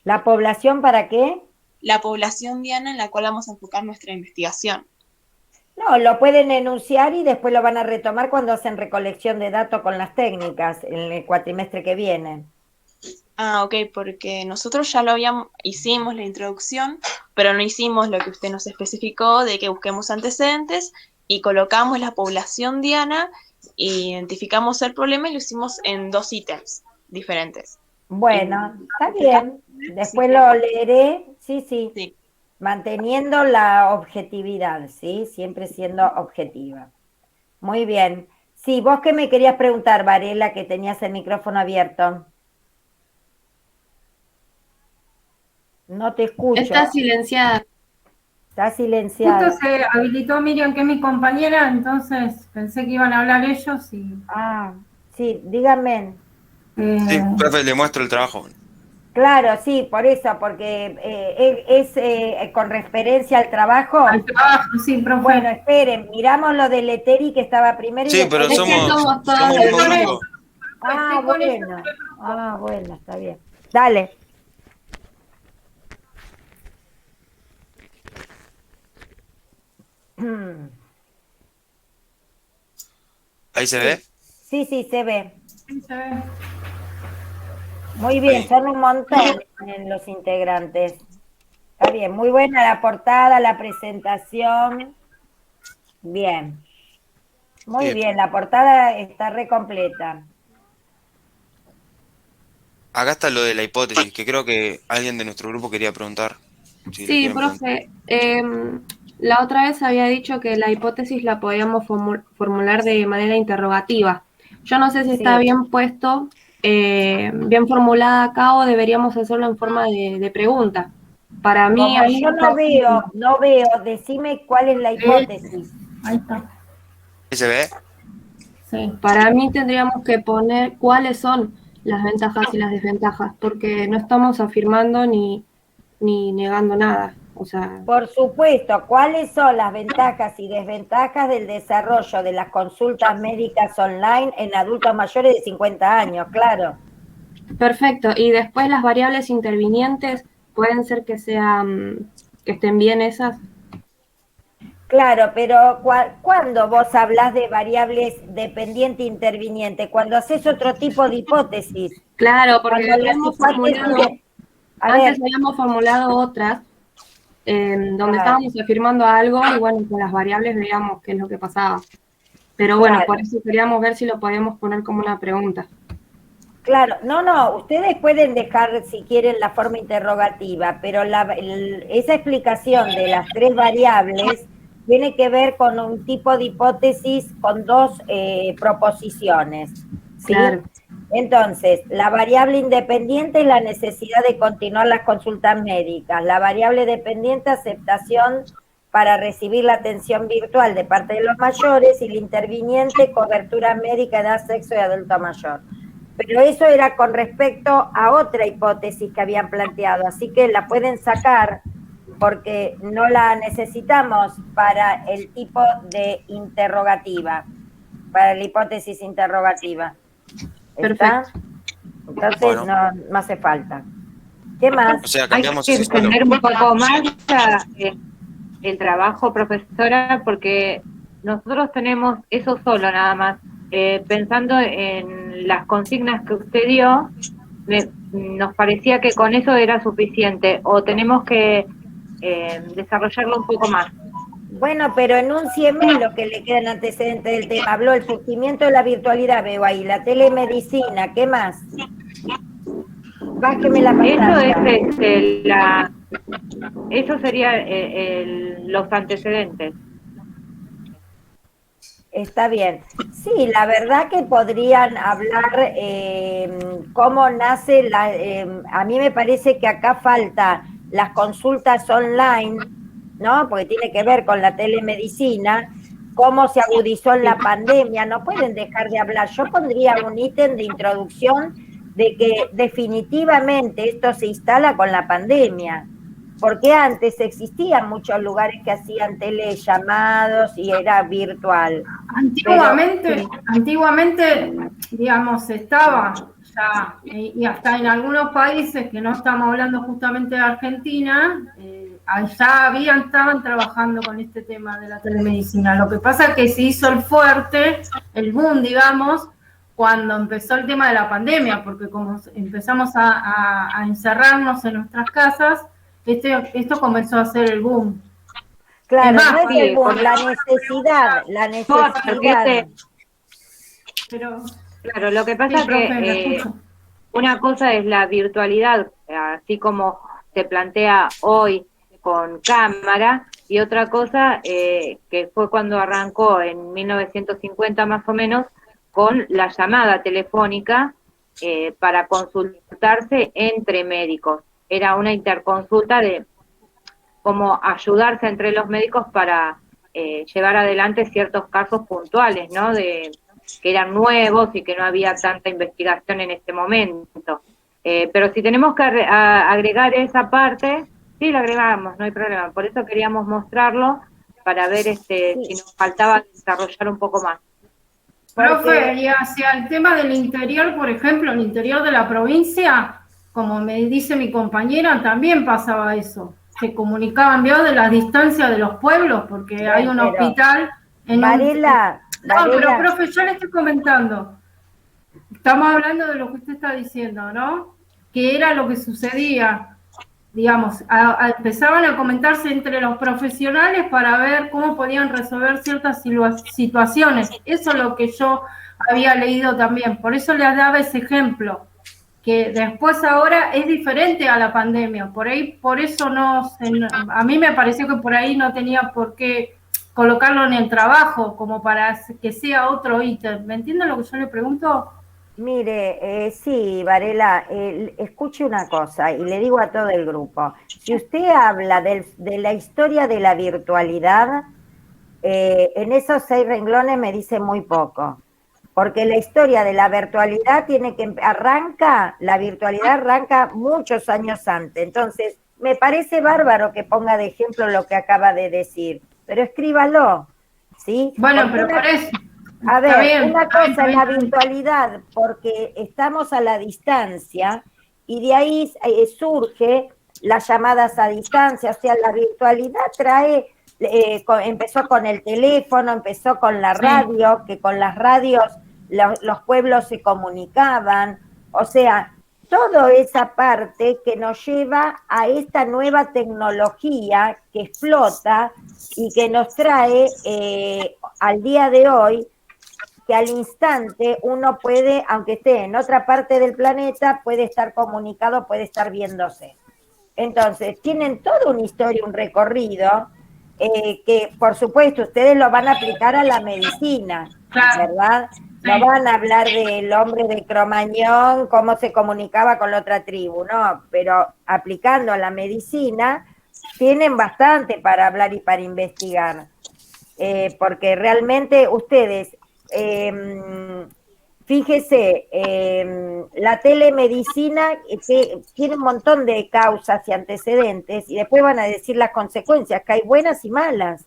¿La población para qué? La población diana en la cual vamos a enfocar nuestra investigación. No, lo pueden enunciar y después lo van a retomar cuando hacen recolección de datos con las técnicas en el cuatrimestre que viene. Ah, ok, porque nosotros ya hicimos la introducción, pero no hicimos lo que usted nos especificó de que busquemos antecedentes y colocamos la población diana, identificamos el problema y lo hicimos en 2 ítems diferentes. Bueno, está bien. Después lo leeré, sí. Manteniendo la objetividad, ¿sí? Siempre siendo objetiva. Muy bien. Sí, vos que me querías preguntar, Varela, que tenías el micrófono abierto. No te escucho. Está silenciada. Está silenciada. Justo se habilitó Miriam, que es mi compañera, entonces pensé que iban a hablar ellos y... Ah, sí, díganme. Sí, profe, le muestro el trabajo. Claro, sí, por eso, porque es con referencia al trabajo. Al trabajo, sí, profe. Bueno, esperen, miramos lo del Eteri que estaba primero. Sí, y pero después... somos el mismo grupo. Bueno, está bien. Dale. ¿Ahí se ve? Sí, se ve. Sí, se ve. Muy bien, son un montón en los integrantes. Está bien, muy buena la portada, la presentación. Bien. Muy bien, la portada está re completa. Acá está lo de la hipótesis, que creo que alguien de nuestro grupo quería preguntar. Si le Sí, quieren preguntar. profe, la otra vez había dicho que la hipótesis la podíamos formular de manera interrogativa. Yo no sé si está bien puesto, bien formulada acá, o deberíamos hacerlo en forma de pregunta. Para mí... Como yo no veo, decime cuál es la hipótesis. Ahí está. ¿Ahí se ve? Sí. Para mí tendríamos que poner cuáles son las ventajas y las desventajas, porque no estamos afirmando ni negando nada. O sea, por supuesto, ¿cuáles son las ventajas y desventajas del desarrollo de las consultas médicas online en adultos mayores de 50 años? Claro. Perfecto. Y después las variables intervinientes, ¿pueden ser que estén bien esas? Claro, pero ¿cuándo vos hablás de variables dependiente e interviniente? Cuando haces otro tipo de hipótesis. Claro, porque habíamos formulado otras donde estábamos afirmando algo y bueno, con las variables veíamos qué es lo que pasaba. Pero bueno, por eso queríamos ver si lo podíamos poner como una pregunta. Claro, no, ustedes pueden dejar si quieren la forma interrogativa, pero esa explicación de las 3 variables tiene que ver con un tipo de hipótesis con 2 proposiciones, ¿sí? Claro. Entonces, la variable independiente es la necesidad de continuar las consultas médicas, la variable dependiente, aceptación para recibir la atención virtual de parte de los mayores, y la interviniente, cobertura médica, edad, sexo y adulto mayor. Pero eso era con respecto a otra hipótesis que habían planteado, así que la pueden sacar porque no la necesitamos para el tipo de interrogativa, para la hipótesis interrogativa. ¿Está? Entonces bueno. no hace falta. ¿Qué más? O sea, cambiamos Hay que eso solo. entender un poco más el trabajo, profesora, porque nosotros tenemos eso solo nada más. Pensando en las consignas que usted dio, nos parecía que con eso era suficiente, o tenemos que desarrollarlo un poco más. Bueno, pero enúncieme lo que le quedan antecedentes del tema. Habló el surgimiento de la virtualidad, veo ahí, la telemedicina, ¿qué más? Bájeme la pantalla. Eso sería los antecedentes. Está bien. Sí, la verdad que podrían hablar cómo nace a mí me parece que acá falta las consultas online, ¿no? Porque tiene que ver con la telemedicina, cómo se agudizó en la pandemia, no pueden dejar de hablar. Yo pondría un ítem de introducción de que definitivamente esto se instala con la pandemia, porque antes existían muchos lugares que hacían telellamados y era virtual. Antiguamente, digamos, estaba ya, y hasta en algunos países que no estamos hablando justamente de Argentina, allá estaban trabajando con este tema de la telemedicina. Lo que pasa es que se hizo el boom, digamos, cuando empezó el tema de la pandemia, porque como empezamos a encerrarnos en nuestras casas, esto comenzó a ser el boom. Claro, Es más, no es el boom, la necesidad. Pero, claro, lo que pasa es que una cosa es la virtualidad, así como se plantea hoy con cámara, y otra cosa que fue cuando arrancó en 1950 más o menos, con la llamada telefónica para consultarse entre médicos. Era una interconsulta de cómo ayudarse entre los médicos para llevar adelante ciertos casos puntuales, ¿no? Que eran nuevos y que no había tanta investigación en este momento. Pero si tenemos que agregar esa parte, sí, la agregamos, no hay problema. Por eso queríamos mostrarlo, para ver si nos faltaba desarrollar un poco más. Profe, y hacia el tema del interior, por ejemplo, el interior de la provincia, como me dice mi compañera, también pasaba eso. Se comunicaban, ¿vio? De las distancias de los pueblos, porque hay un hospital en Varela. Pero, profe, yo le estoy comentando. Estamos hablando de lo que usted está diciendo, ¿no? Que era lo que sucedía. Digamos, empezaban a comentarse entre los profesionales para ver cómo podían resolver ciertas situaciones. Eso es lo que yo había leído también. Por eso les daba ese ejemplo, que después ahora es diferente a la pandemia. Por eso a mí me pareció que por ahí no tenía por qué colocarlo en el trabajo, como para que sea otro ítem. ¿Me entienden lo que yo le pregunto? Mire, sí, Varela, escuche una cosa y le digo a todo el grupo. Si usted habla de la historia de la virtualidad, en esos 6 renglones me dice muy poco. Porque la historia de la virtualidad la virtualidad arranca muchos años antes. Entonces, me parece bárbaro que ponga de ejemplo lo que acaba de decir, pero escríbalo, ¿sí? Bueno, pero por eso. A ver, una cosa es la virtualidad, porque estamos a la distancia y de ahí surge las llamadas a distancia. O sea, la virtualidad empezó con el teléfono, empezó con la radio, que con las radios los pueblos se comunicaban. O sea, toda esa parte que nos lleva a esta nueva tecnología que explota y que nos trae al día de hoy, que al instante uno puede, aunque esté en otra parte del planeta, puede estar comunicado, puede estar viéndose. Entonces, tienen toda una historia, un recorrido, que por supuesto ustedes lo van a aplicar a la medicina, ¿verdad? No van a hablar del hombre de Cromañón, cómo se comunicaba con la otra tribu, no, pero aplicando a la medicina, tienen bastante para hablar y para investigar, porque realmente ustedes... fíjese, la telemedicina tiene un montón de causas y antecedentes y después van a decir las consecuencias, que hay buenas y malas,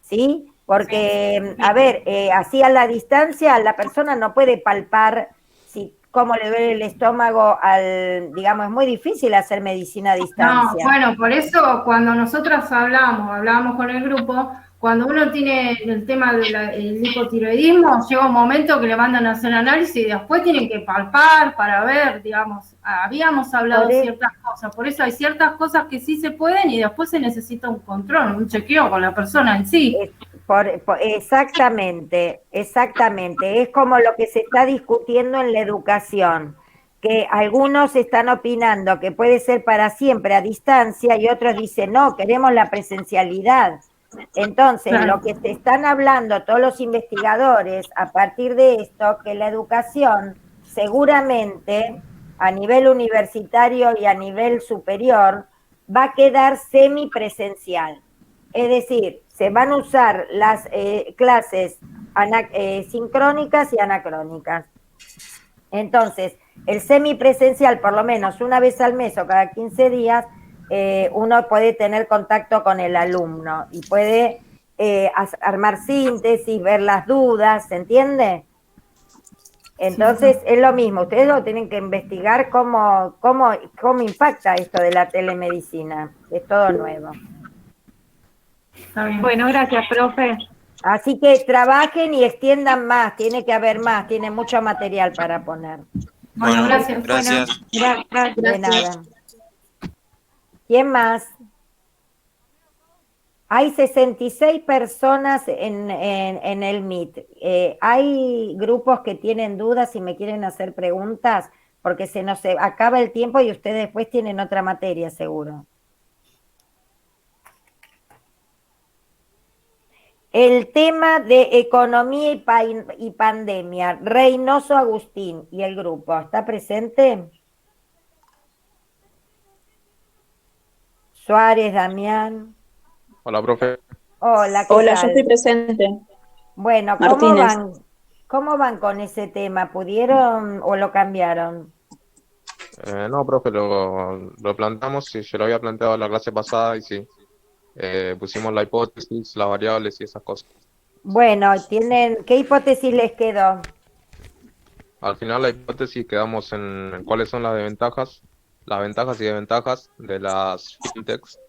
¿sí? Porque, a ver, así a la distancia la persona no puede palpar cómo le duele el estómago digamos, es muy difícil hacer medicina a distancia. No, bueno, por eso cuando nosotros hablábamos con el grupo, cuando uno tiene el tema del hipotiroidismo, llega un momento que le mandan a hacer análisis y después tienen que palpar para ver, digamos, habíamos hablado de ciertas cosas, por eso hay ciertas cosas que sí se pueden y después se necesita un control, un chequeo con la persona en sí. Exactamente, es como lo que se está discutiendo en la educación, que algunos están opinando que puede ser para siempre a distancia y otros dicen, no, queremos la presencialidad. Entonces, lo que te están hablando todos los investigadores a partir de esto, que la educación seguramente a nivel universitario y a nivel superior va a quedar semipresencial. Es decir, se van a usar las clases sincrónicas y anacrónicas. Entonces, El semipresencial, por lo menos una vez al mes o cada 15 días, uno puede tener contacto con el alumno y puede armar síntesis, ver las dudas, ¿se entiende? Entonces es lo mismo, ustedes lo tienen que investigar cómo impacta esto de la telemedicina, es todo nuevo. Bueno, gracias, profe. Así que trabajen y extiendan más, tiene que haber más, tiene mucho material para poner. Bueno, gracias. Gracias. De nada. ¿Quién más? Hay 66 personas en el Meet. Hay grupos que tienen dudas y me quieren hacer preguntas, porque se nos acaba el tiempo y ustedes después tienen otra materia, seguro. El tema de economía y pandemia, Reynoso Agustín y el grupo, ¿está presente? Suárez, Damián. Hola, profe. Hola, ¿qué Hola, tal? yo estoy presente. Bueno, Martínez. ¿cómo van con ese tema? ¿Pudieron o lo cambiaron? No, profe, lo plantamos y yo lo había planteado la clase pasada y sí, pusimos la hipótesis, las variables y esas cosas. Bueno, ¿qué hipótesis les quedó? Al final la hipótesis quedamos en cuáles son las ventajas y desventajas de las fintechs,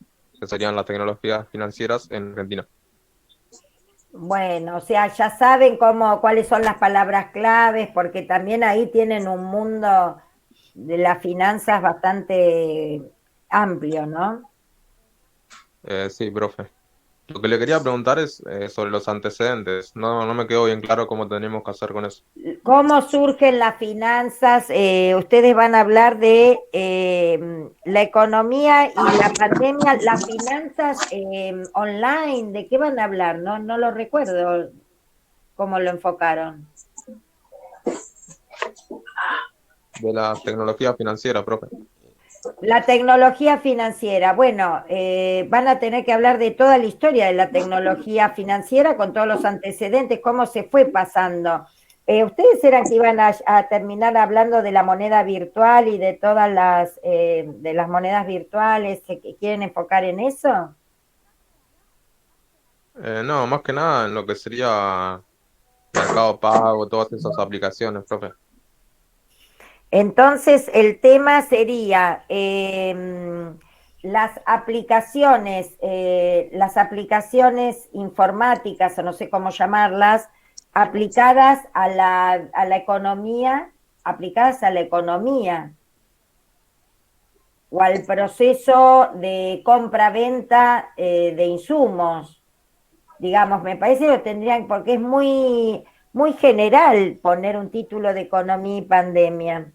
que serían las tecnologías financieras en Argentina. Bueno, o sea, ya saben cuáles son las palabras claves, porque también ahí tienen un mundo de las finanzas bastante amplio, ¿no? Sí, profe. Lo que le quería preguntar es sobre los antecedentes. No me quedó bien claro cómo tenemos que hacer con eso. ¿Cómo surgen las finanzas? Ustedes van a hablar de la economía y la pandemia, las finanzas online, ¿de qué van a hablar? No lo recuerdo cómo lo enfocaron. De la tecnología financiera, profe. La tecnología financiera, bueno, van a tener que hablar de toda la historia de la tecnología financiera con todos los antecedentes, cómo se fue pasando. ¿Ustedes eran que iban a terminar hablando de la moneda virtual y de todas de las monedas virtuales que quieren enfocar en eso? No, más que nada en lo que sería Mercado Pago, todas esas aplicaciones, profe. Entonces, el tema sería las aplicaciones informáticas, o no sé cómo llamarlas, aplicadas a la economía, o al proceso de compra-venta de insumos. Digamos, me parece que lo tendrían, porque es muy general poner un título de economía y pandemia.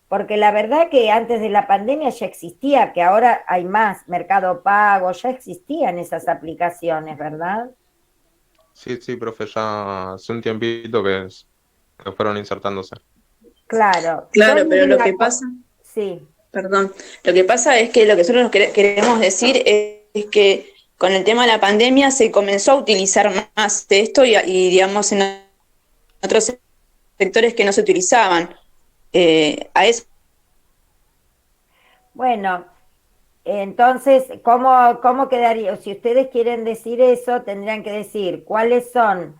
Porque la verdad que antes de la pandemia ya existía, que ahora hay más, Mercado Pago, ya existían esas aplicaciones, ¿verdad? Sí, profe, ya hace un tiempito que fueron insertándose. Claro. Claro, pero lo que pasa... Sí. Perdón. Lo que pasa es que lo que nosotros queremos decir es que con el tema de la pandemia se comenzó a utilizar más de esto y digamos, en otros sectores que no se utilizaban. A eso. Bueno, entonces, ¿cómo quedaría? Si ustedes quieren decir eso, tendrían que decir cuáles son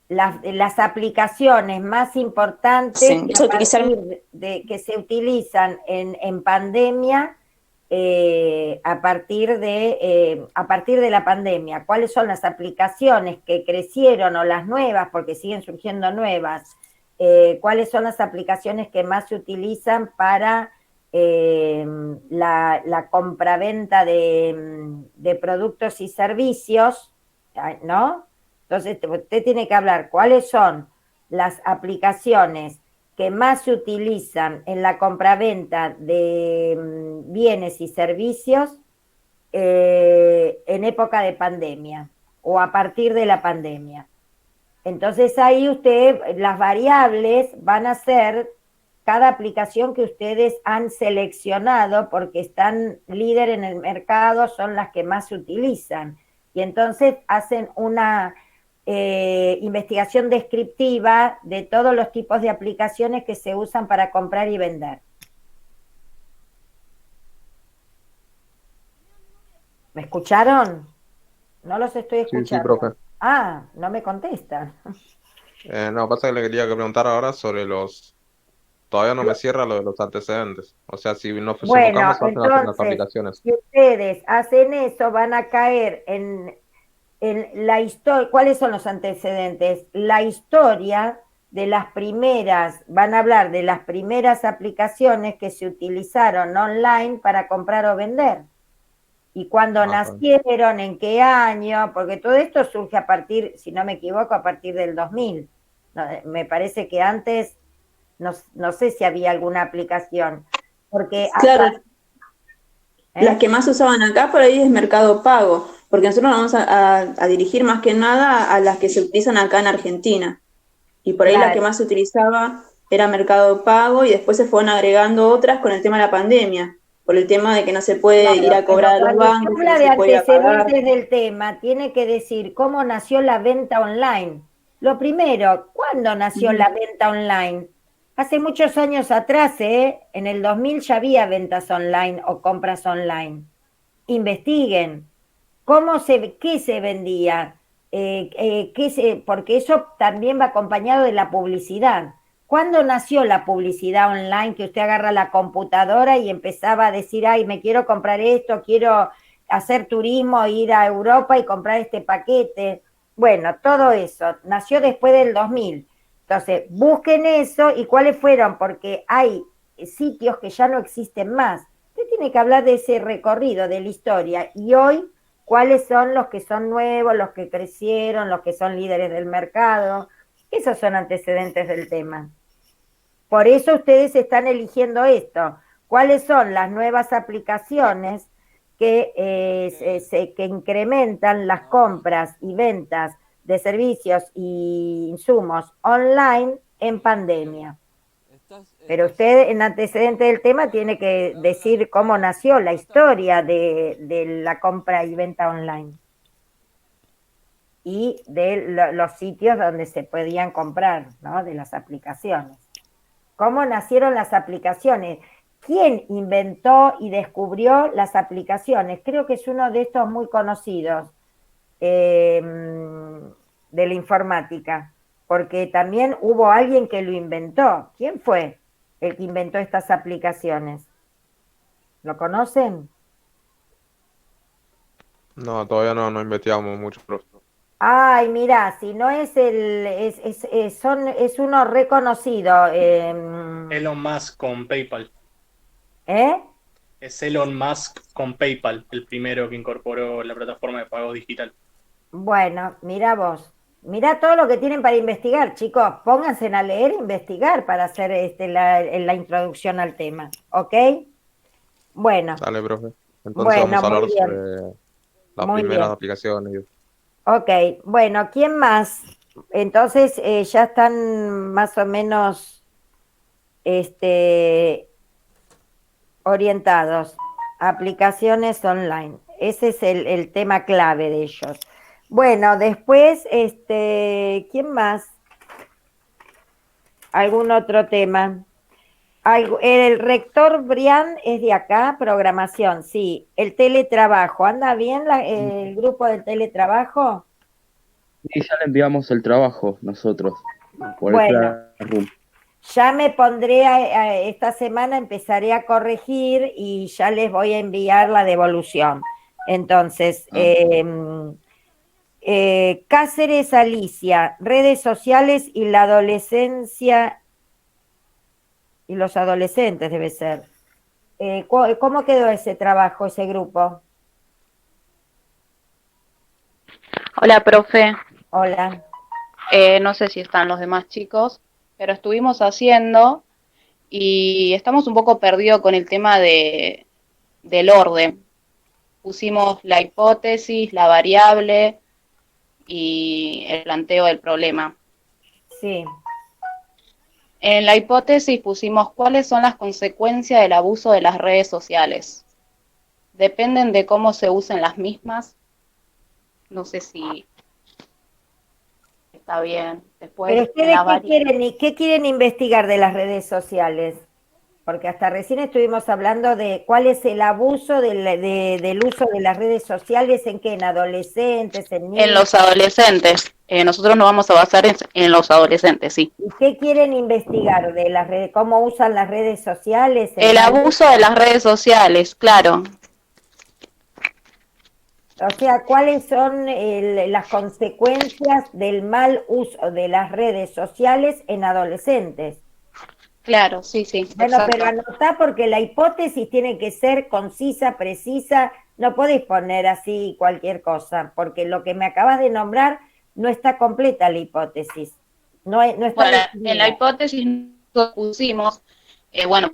las aplicaciones más importantes Sí, que se utilizan en pandemia a partir de la pandemia. ¿Cuáles son las aplicaciones que crecieron o las nuevas, porque siguen surgiendo nuevas? ¿Cuáles son las aplicaciones que más se utilizan para la compraventa de productos y servicios, ¿no? Entonces, usted tiene que hablar cuáles son las aplicaciones que más se utilizan en la compraventa de bienes y servicios en época de pandemia o a partir de la pandemia. Entonces ahí las variables van a ser cada aplicación que ustedes han seleccionado porque están líder en el mercado, son las que más se utilizan. Y entonces hacen una investigación descriptiva de todos los tipos de aplicaciones que se usan para comprar y vender. ¿Me escucharon? No los estoy Sí, escuchando. profe. Ah, no me contestan. No, pasa que le quería preguntar ahora sobre los... Todavía no me cierra lo de los antecedentes. O sea, si nos Bueno, enfocamos solo en las entonces, aplicaciones. si ustedes hacen eso, van a caer en la historia. ¿Cuáles son los antecedentes? La historia de las primeras, van a hablar de las primeras aplicaciones que se utilizaron online para comprar o vender. Y cuándo nacieron, en qué año, porque todo esto surge a partir, si no me equivoco, a partir del 2000. No, me parece que antes, no sé si había alguna aplicación, porque... Claro, las que más usaban acá por ahí es Mercado Pago, porque nosotros nos vamos a dirigir más que nada a las que se utilizan acá en Argentina. Y por ahí la que más se utilizaba era Mercado Pago y después se fueron agregando otras con el tema de la pandemia, por el tema de que no se puede ir a cobrar a los bancos, Cuando no se habla se puede ir de a pagar. antecedentes del tema, tiene que decir cómo nació la venta online. Lo primero, ¿cuándo nació la venta online? Hace muchos años atrás, en el 2000 ya había ventas online o compras online. Investiguen. ¿Qué se vendía? Porque eso también va acompañado de la publicidad. ¿Cuándo nació la publicidad online que usted agarra la computadora y empezaba a decir, ay, me quiero comprar esto, quiero hacer turismo, ir a Europa y comprar este paquete? Bueno, todo eso nació después del 2000. Entonces, busquen eso y cuáles fueron, porque hay sitios que ya no existen más. Usted tiene que hablar de ese recorrido, de la historia, y hoy, cuáles son los que son nuevos, los que crecieron, los que son líderes del mercado. Esos son antecedentes del tema. Por eso ustedes están eligiendo esto. ¿Cuáles son las nuevas aplicaciones que incrementan las compras y ventas de servicios y insumos online en pandemia? Pero usted, en antecedente del tema, tiene que decir cómo nació la historia de la compra y venta online y de los sitios donde se podían comprar, ¿no? De las aplicaciones. ¿Cómo nacieron las aplicaciones? ¿Quién inventó y descubrió las aplicaciones? Creo que es uno de estos muy conocidos de la informática, porque también hubo alguien que lo inventó. ¿Quién fue el que inventó estas aplicaciones? ¿Lo conocen? No, todavía no investigamos mucho, profe. Ay, mira, si no es es uno reconocido. Elon Musk con PayPal. Es Elon Musk con PayPal, el primero que incorporó la plataforma de pago digital. Bueno, mira vos. Mira todo lo que tienen para investigar, chicos. Pónganse a leer e investigar para hacer la introducción al tema, ¿ok? Bueno. Dale, profe. Entonces Bueno, vamos a hablar muy bien. sobre las Muy primeras bien. aplicaciones. Ok, bueno, ¿quién más? Entonces ya están más o menos orientados. Aplicaciones online. Ese es el tema clave de ellos. Bueno, después, ¿quién más? ¿Algún otro tema? El rector Brian es de acá, programación, sí. El teletrabajo, ¿anda bien el grupo del teletrabajo? Sí, ya le enviamos el trabajo nosotros. Por Bueno. el Classroom. Ya me pondré, esta semana empezaré a corregir y ya les voy a enviar la devolución. Entonces, Cáceres Alicia, redes sociales y la adolescencia y los adolescentes debe ser. ¿Cómo quedó ese trabajo, ese grupo? Hola, profe. Hola. No sé si están los demás chicos, pero estuvimos haciendo y estamos un poco perdidos con el tema del orden. Pusimos la hipótesis, la variable y el planteo del problema. Sí. En la hipótesis pusimos cuáles son las consecuencias del abuso de las redes sociales. Dependen de cómo se usen las mismas. No sé si está bien. Después, Pero en ustedes, la ¿qué quieren investigar de las redes sociales? Porque hasta recién estuvimos hablando de cuál es el abuso del uso de las redes sociales, ¿en qué? ¿En adolescentes, en en niños? los adolescentes. Nosotros nos vamos a basar en los adolescentes, sí. ¿Y qué quieren investigar de las redes? ¿Cómo usan las redes sociales? El mal abuso uso? de las redes sociales, claro. O sea, ¿cuáles son las consecuencias del mal uso de las redes sociales en adolescentes? Claro, sí, sí, Bueno, exacto. pero anotá porque la hipótesis tiene que ser concisa, precisa, no podéis poner así cualquier cosa, porque lo que me acabas de nombrar no está completa la hipótesis, no está Bueno, en la definida. hipótesis nosotros pusimos,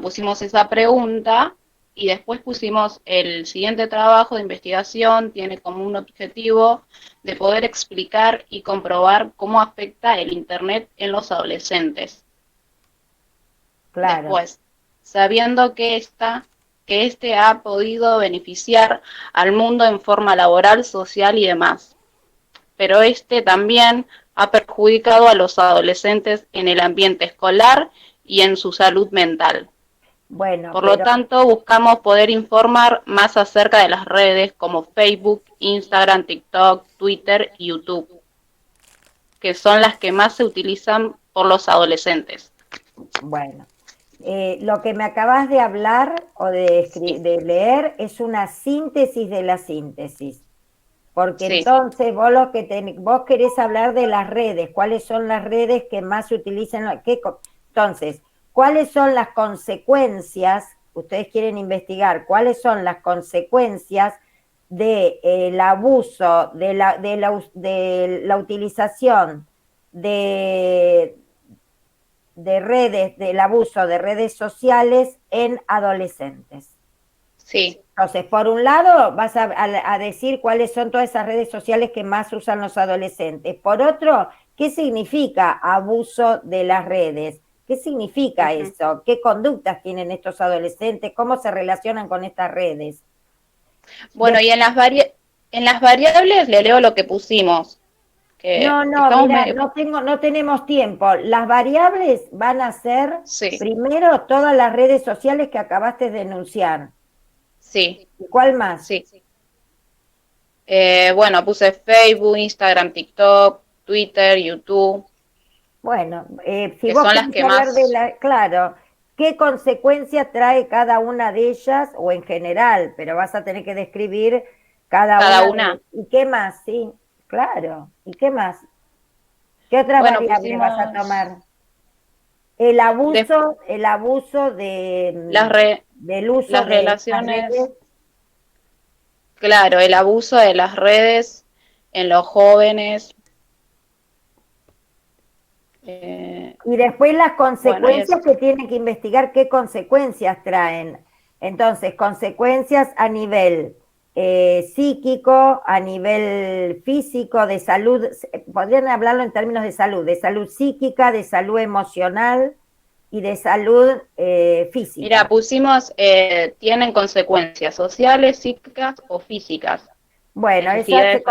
pusimos esa pregunta y después pusimos el siguiente trabajo de investigación, tiene como un objetivo de poder explicar y comprobar cómo afecta el Internet en los adolescentes. Claro. Después, sabiendo que este ha podido beneficiar al mundo en forma laboral, social y demás. Pero este también ha perjudicado a los adolescentes en el ambiente escolar y en su salud mental. Bueno, Por lo tanto, buscamos poder informar más acerca de las redes como Facebook, Instagram, TikTok, Twitter y YouTube, que son las que más se utilizan por los adolescentes. Bueno, lo que me acabas de hablar o de leer es una síntesis de la síntesis. Porque Sí. entonces vos querés hablar de las redes, cuáles son las redes que más se utilizan, entonces, cuáles son las consecuencias, ustedes quieren investigar, cuáles son las consecuencias del abuso, de la utilización de redes, del abuso de redes sociales en adolescentes. Sí. Entonces, por un lado, vas a decir cuáles son todas esas redes sociales que más usan los adolescentes. Por otro, ¿qué significa abuso de las redes? ¿Qué significa eso? ¿Qué conductas tienen estos adolescentes? ¿Cómo se relacionan con estas redes? Bueno, y en las variables le leo lo que pusimos. No, mira, no tenemos tiempo. Las variables van a ser, primero, todas las redes sociales que acabaste de denunciar. Sí. ¿Cuál más? Sí. Bueno, puse Facebook, Instagram, TikTok, Twitter, YouTube. Bueno, si que vos son las querés que hablar más... claro, ¿qué consecuencias trae cada una de ellas o en general? Pero vas a tener que describir cada una. ¿Y qué más? Sí, claro. ¿Y qué más? ¿Qué otras variables vas a tomar? El abuso del uso las de relaciones. las redes. Claro, el abuso de las redes en los jóvenes. Y después las consecuencias que tienen que investigar, qué consecuencias traen. Entonces, consecuencias a nivel psíquico, a nivel físico, de salud, podrían hablarlo en términos de salud psíquica, de salud emocional y de salud física. Mira, pusimos, tienen consecuencias sociales, psíquicas o físicas. Bueno, esas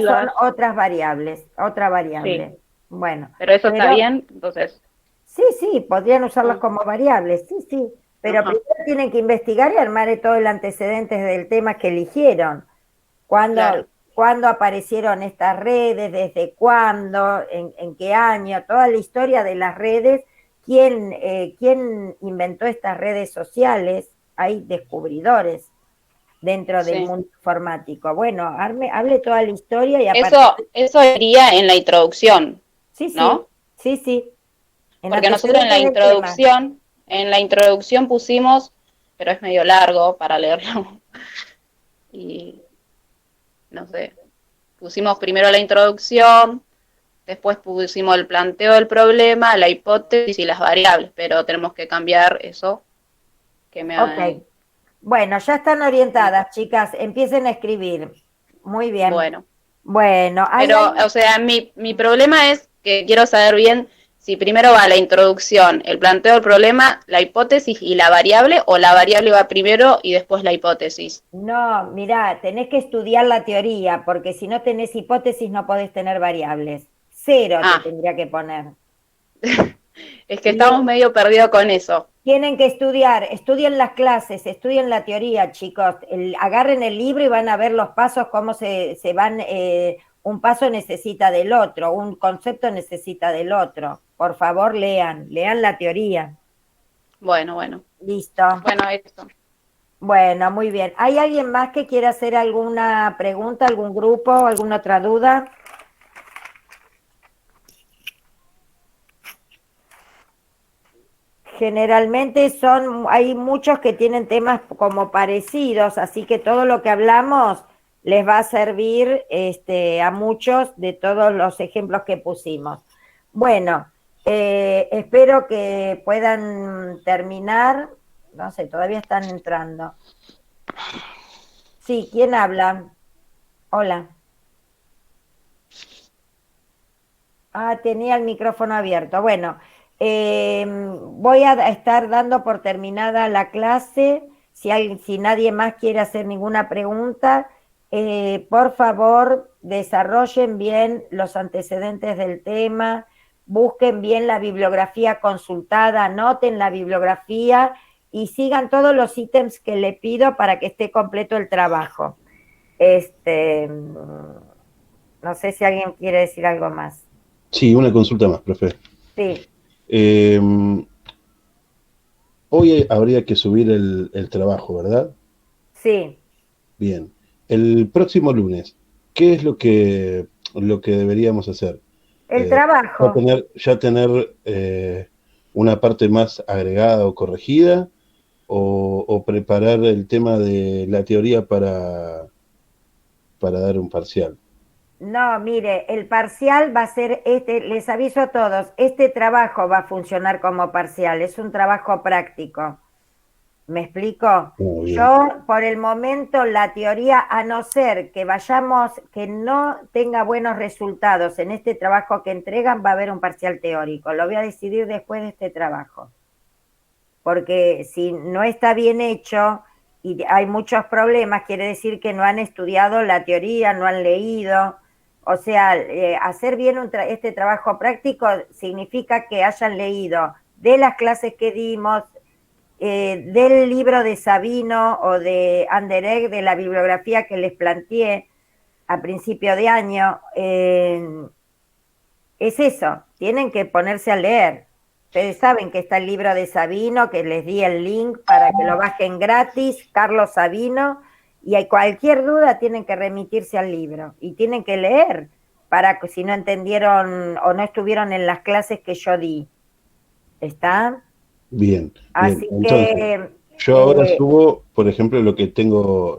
son otras variables, otra variable. Sí. Bueno. Pero eso está bien, entonces. Sí, podrían usarlas como variables, sí. Pero primero tienen que investigar y armar todo el antecedente del tema que eligieron. ¿Cuándo aparecieron estas redes? ¿Desde cuándo? ¿En qué año? Toda la historia de las redes. ¿Quién inventó estas redes sociales? Hay descubridores dentro del mundo informático. Bueno, hable toda la historia y eso iría en la introducción. ¿No? Sí. Porque nosotros en la introducción pusimos, pero es medio largo para leerlo, y no sé, pusimos primero la introducción, después pusimos el planteo del problema, la hipótesis y las variables, pero tenemos que cambiar eso. Ok, bueno, ya están orientadas, chicas, empiecen a escribir. Muy bien. Bueno, pero, o sea, mi problema es que quiero saber bien si primero va la introducción, el planteo del problema, la hipótesis y la variable, o la variable va primero y después la hipótesis. No, mirá, tenés que estudiar la teoría, porque si no tenés hipótesis no podés tener variables. 0 Ah. te tendría que poner. Es que estamos medio perdidos con eso. Tienen que estudiar, estudien las clases, estudien la teoría, chicos. Agarren el libro y van a ver los pasos, cómo se van, un paso necesita del otro, un concepto necesita del otro. Por favor, lean la teoría. Bueno. Listo. Bueno, esto. Bueno, muy bien. ¿Hay alguien más que quiera hacer alguna pregunta, algún grupo, alguna otra duda? Generalmente hay muchos que tienen temas como parecidos, así que todo lo que hablamos les va a servir a muchos de todos los ejemplos que pusimos. Bueno, espero que puedan terminar. No sé, todavía están entrando. Sí, ¿quién habla? Hola. Ah, tenía el micrófono abierto. Bueno, voy a estar dando por terminada la clase. Si nadie más quiere hacer ninguna pregunta, por favor, desarrollen bien los antecedentes del tema, busquen bien la bibliografía consultada, anoten la bibliografía y sigan todos los ítems que le pido para que esté completo el trabajo. No sé si alguien quiere decir algo más. Sí, una consulta más, profe. Sí. Hoy habría que subir el trabajo, ¿verdad? Sí. Bien. El próximo lunes, ¿qué es lo que deberíamos hacer? El trabajo. Ya tener una parte más agregada o corregida, o preparar el tema de la teoría para dar un parcial. No, mire, el parcial va a ser les aviso a todos, este trabajo va a funcionar como parcial, es un trabajo práctico. ¿Me explico? Yo, por el momento, la teoría, a no ser que que no tenga buenos resultados en este trabajo que entregan, va a haber un parcial teórico. Lo voy a decidir después de este trabajo. Porque si no está bien hecho y hay muchos problemas, quiere decir que no han estudiado la teoría, no han leído. O sea, hacer bien este trabajo práctico significa que hayan leído de las clases que dimos, del libro de Sabino o de Anderegg, de la bibliografía que les planteé a principio de año. Es eso, tienen que ponerse a leer. Ustedes saben que está el libro de Sabino, que les di el link para que lo bajen gratis, Carlos Sabino, y hay cualquier duda tienen que remitirse al libro y tienen que leer para que si no entendieron o no estuvieron en las clases que yo di. ¿Está? Bien. Así Entonces, que yo ahora subo, por ejemplo, lo que tengo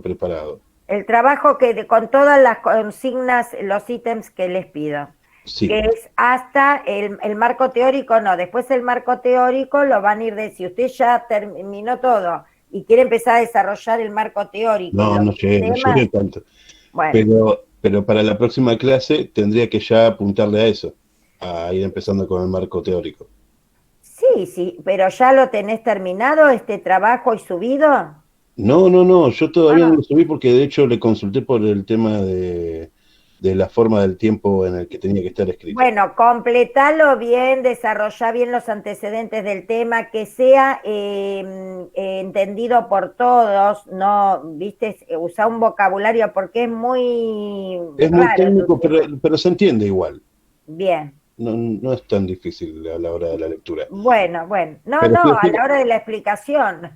preparado. el trabajo con todas las consignas, los ítems que les pido. Sí. Que es hasta el marco teórico, no, después el marco teórico lo van a ir si usted ya terminó todo y quiere empezar a desarrollar el marco teórico. No llegué tanto. Bueno. Pero para la próxima clase tendría que ya apuntarle a eso, a ir empezando con el marco teórico. Sí, pero ¿ya lo tenés terminado este trabajo y subido? No, yo todavía no lo subí porque de hecho le consulté por el tema de la forma del tiempo en el que tenía que estar escrito. Bueno, completalo bien, desarrollá bien los antecedentes del tema, que sea entendido por todos, no, viste, usá un vocabulario porque es muy raro, técnico, pero se entiende igual. Bien. No es tan difícil a la hora de la lectura. Bueno, no, a la hora de la explicación.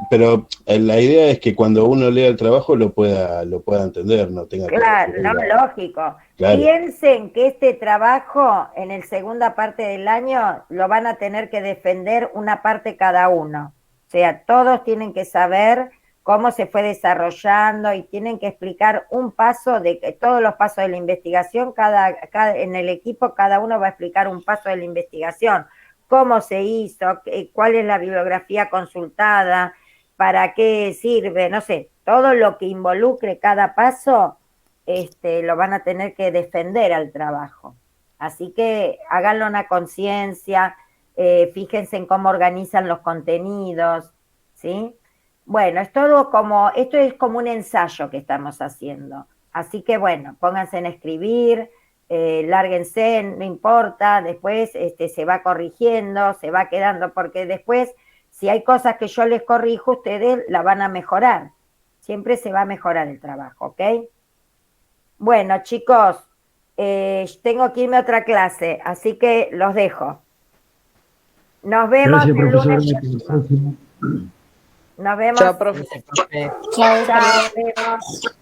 Pero la idea es que cuando uno lea el trabajo lo pueda entender, no tenga que... Claro, lógico. Claro. Piensen que este trabajo en la segunda parte del año lo van a tener que defender una parte cada uno. O sea, todos tienen que saber cómo se fue desarrollando y tienen que explicar un paso de todos los pasos de la investigación, en el equipo cada uno va a explicar un paso de la investigación, cómo se hizo, cuál es la bibliografía consultada, para qué sirve, no sé, todo lo que involucre cada paso, lo van a tener que defender al trabajo. Así que háganlo una conciencia, fíjense en cómo organizan los contenidos, ¿sí? Bueno, esto es como un ensayo que estamos haciendo. Así que bueno, pónganse en escribir, lárguense, no importa, después se va corrigiendo, se va quedando, porque después, si hay cosas que yo les corrijo, ustedes la van a mejorar. Siempre se va a mejorar el trabajo, ¿ok? Bueno, chicos, tengo que irme a otra clase, así que los dejo. Nos vemos Gracias, el profesor. lunes. Nos vemos. Chao, profe. Chao, nos vemos.